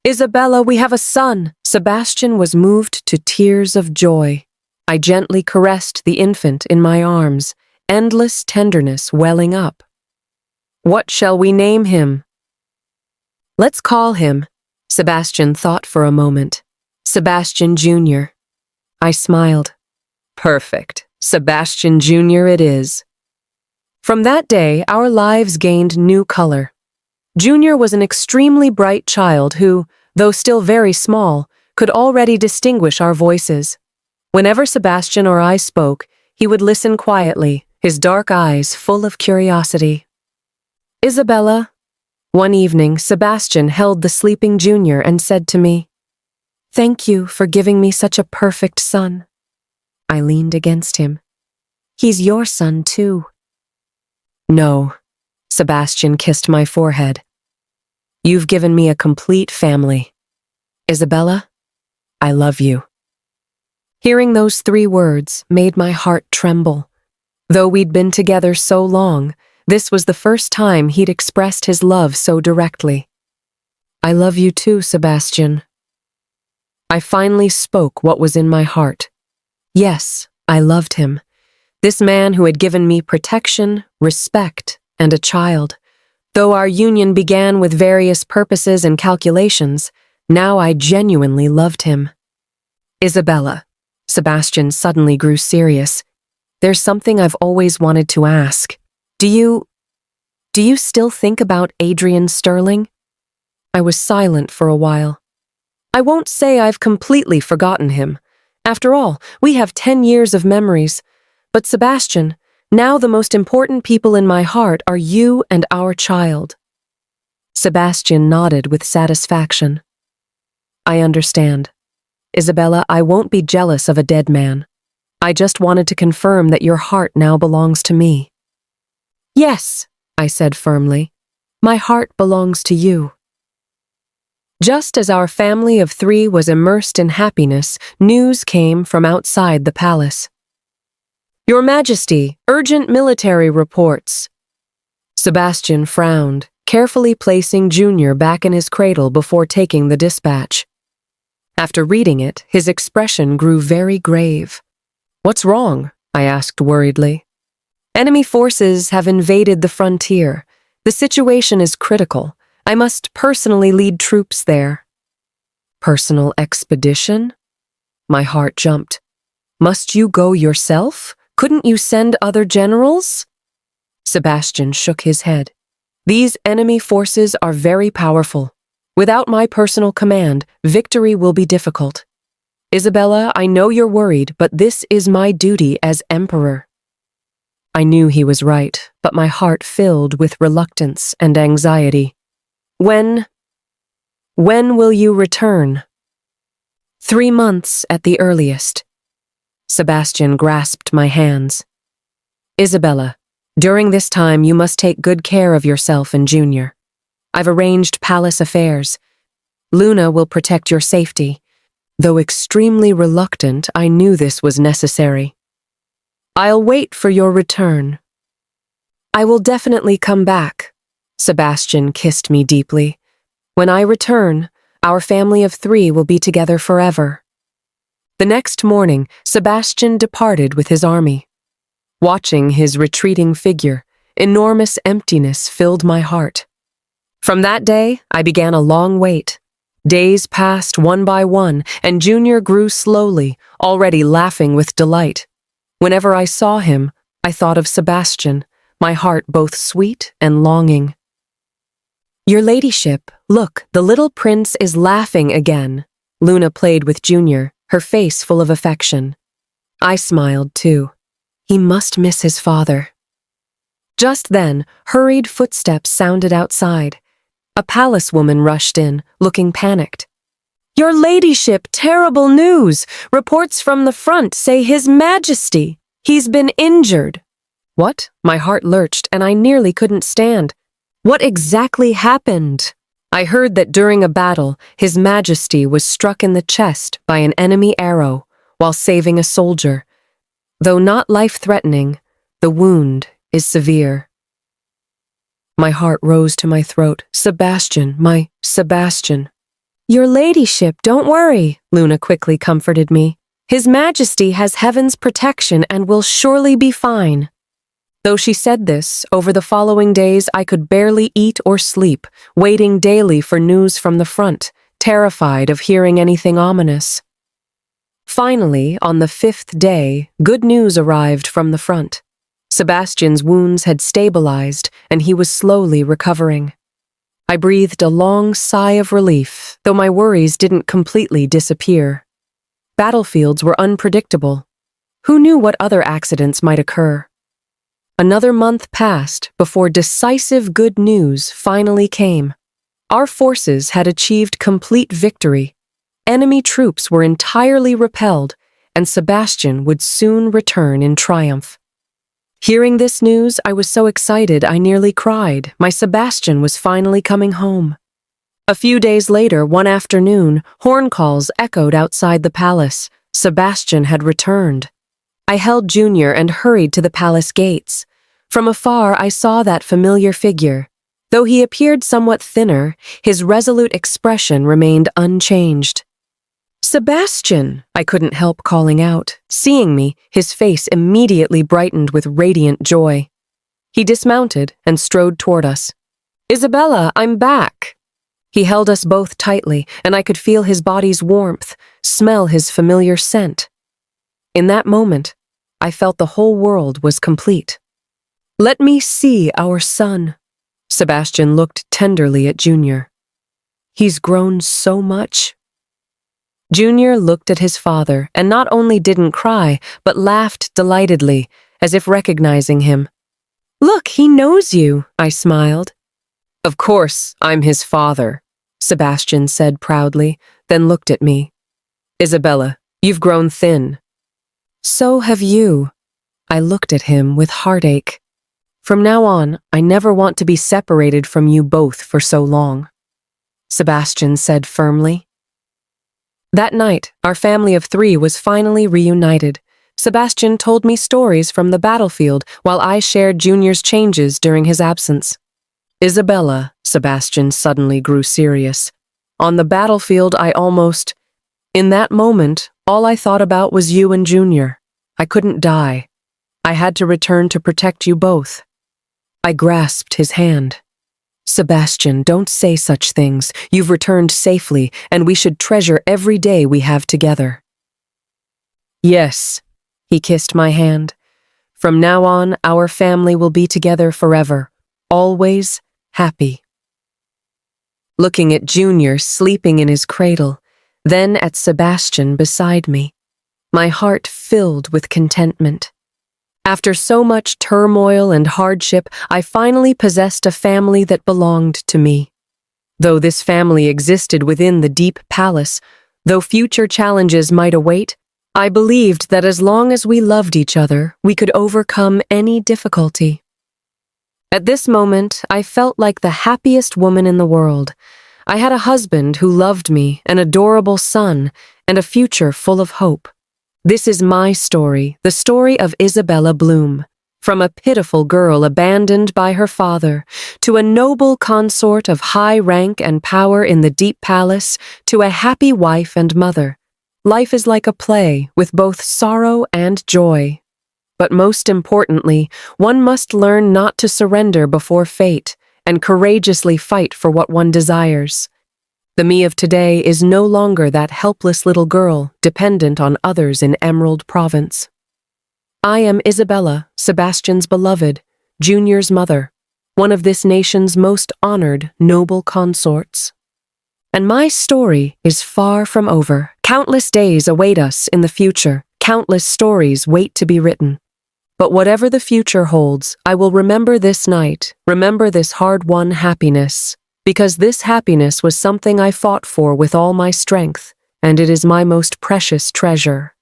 Isabella, we have a son! Sebastian was moved to tears of joy. I gently caressed the infant in my arms, endless tenderness welling up. What shall we name him? Let's call him, Sebastian thought for a moment. Sebastian Jr. I smiled. Perfect. Sebastian Jr. it is. From that day, our lives gained new color. Junior was an extremely bright child who, though still very small, could already distinguish our voices. Whenever Sebastian or I spoke, he would listen quietly, his dark eyes full of curiosity. Isabella. One evening, Sebastian held the sleeping Junior and said to me, "Thank you for giving me such a perfect son." I leaned against him. He's your son, too. No, Sebastian kissed my forehead. You've given me a complete family. Isabella, I love you. Hearing those 3 words made my heart tremble. Though we'd been together so long, this was the first time he'd expressed his love so directly. I love you too, Sebastian. I finally spoke what was in my heart. Yes, I loved him. This man who had given me protection, respect, and a child. Though our union began with various purposes and calculations, now I genuinely loved him. Isabella. Sebastian suddenly grew serious. There's something I've always wanted to ask. Do you still think about Adrian Sterling? I was silent for a while. I won't say I've completely forgotten him. After all, we have 10 years of memories. But Sebastian, now the most important people in my heart are you and our child. Sebastian nodded with satisfaction. I understand. Isabella, I won't be jealous of a dead man. I just wanted to confirm that your heart now belongs to me. Yes, I said firmly. My heart belongs to you. Just as our family of 3 was immersed in happiness, news came from outside the palace. Your Majesty, urgent military reports. Sebastian frowned, carefully placing Junior back in his cradle before taking the dispatch. After reading it, his expression grew very grave. What's wrong? I asked worriedly. Enemy forces have invaded the frontier. The situation is critical. I must personally lead troops there. Personal expedition? My heart jumped. Must you go yourself? Couldn't you send other generals? Sebastian shook his head. These enemy forces are very powerful. Without my personal command, victory will be difficult. Isabella, I know you're worried, but this is my duty as emperor. I knew he was right, but my heart filled with reluctance and anxiety. When will you return? 3 months at the earliest. Sebastian grasped my hands. Isabella, during this time you must take good care of yourself and Junior. I've arranged palace affairs. Luna will protect your safety. Though extremely reluctant, I knew this was necessary. I'll wait for your return. I will definitely come back. Sebastian kissed me deeply. When I return, our family of 3 will be together forever. The next morning, Sebastian departed with his army. Watching his retreating figure, enormous emptiness filled my heart. From that day, I began a long wait. Days passed one by one, and Junior grew slowly, already laughing with delight. Whenever I saw him, I thought of Sebastian, my heart both sweet and longing. Your ladyship, look, the little prince is laughing again. Luna played with Junior, her face full of affection. I smiled too. He must miss his father. Just then, hurried footsteps sounded outside. A palace woman rushed in, looking panicked. Your ladyship, terrible news! Reports from the front say His Majesty. He's been injured. What? My heart lurched, and I nearly couldn't stand. What exactly happened? I heard that during a battle, His Majesty was struck in the chest by an enemy arrow while saving a soldier. Though not life-threatening, the wound is severe. My heart rose to my throat. Sebastian, my Sebastian. Your ladyship, don't worry, Luna quickly comforted me. His Majesty has heaven's protection and will surely be fine. Though she said this, over the following days I could barely eat or sleep, waiting daily for news from the front, terrified of hearing anything ominous. Finally, on the 5th day, good news arrived from the front. Sebastian's wounds had stabilized, and he was slowly recovering. I breathed a long sigh of relief, though my worries didn't completely disappear. Battlefields were unpredictable. Who knew what other accidents might occur? Another month passed before decisive good news finally came. Our forces had achieved complete victory. Enemy troops were entirely repelled, and Sebastian would soon return in triumph. Hearing this news, I was so excited I nearly cried. My Sebastian was finally coming home. A few days later, one afternoon, horn calls echoed outside the palace. Sebastian had returned. I held Junior and hurried to the palace gates. From afar, I saw that familiar figure. Though he appeared somewhat thinner, his resolute expression remained unchanged. Sebastian, I couldn't help calling out. Seeing me, his face immediately brightened with radiant joy. He dismounted and strode toward us. Isabella, I'm back. He held us both tightly, and I could feel his body's warmth, smell his familiar scent. In that moment, I felt the whole world was complete. Let me see our son. Sebastian looked tenderly at Junior. He's grown so much. Junior looked at his father and not only didn't cry, but laughed delightedly, as if recognizing him. Look, he knows you, I smiled. Of course, I'm his father, Sebastian said proudly, then looked at me. Isabella, you've grown thin. So have you. I looked at him with heartache. From now on, I never want to be separated from you both for so long, Sebastian said firmly. That night, our family of 3 was finally reunited. Sebastian told me stories from the battlefield while I shared Junior's changes during his absence. Isabella, Sebastian suddenly grew serious. On the battlefield, In that moment, all I thought about was you and Junior. I couldn't die. I had to return to protect you both. I grasped his hand. Sebastian, don't say such things. You've returned safely, and we should treasure every day we have together. Yes, He kissed my hand. From now on, our family will be together forever, always happy. Looking at Junior sleeping in his cradle, then at Sebastian beside me, my heart filled with contentment. After so much turmoil and hardship, I finally possessed a family that belonged to me. Though this family existed within the deep palace, though future challenges might await, I believed that as long as we loved each other, we could overcome any difficulty. At this moment, I felt like the happiest woman in the world. I had a husband who loved me, an adorable son, and a future full of hope. This is my story, the story of Isabella Bloom. From a pitiful girl abandoned by her father, to a noble consort of high rank and power in the deep palace, to a happy wife and mother. Life is like a play, with both sorrow and joy. But most importantly, one must learn not to surrender before fate, and courageously fight for what one desires. The me of today is no longer that helpless little girl dependent on others in Emerald Province. I am Isabella, Sebastian's beloved, Junior's mother, one of this nation's most honored noble consorts. And my story is far from over. Countless days await us in the future. Countless stories wait to be written. But whatever the future holds, I will remember this night, remember this hard-won happiness, because this happiness was something I fought for with all my strength, and it is my most precious treasure.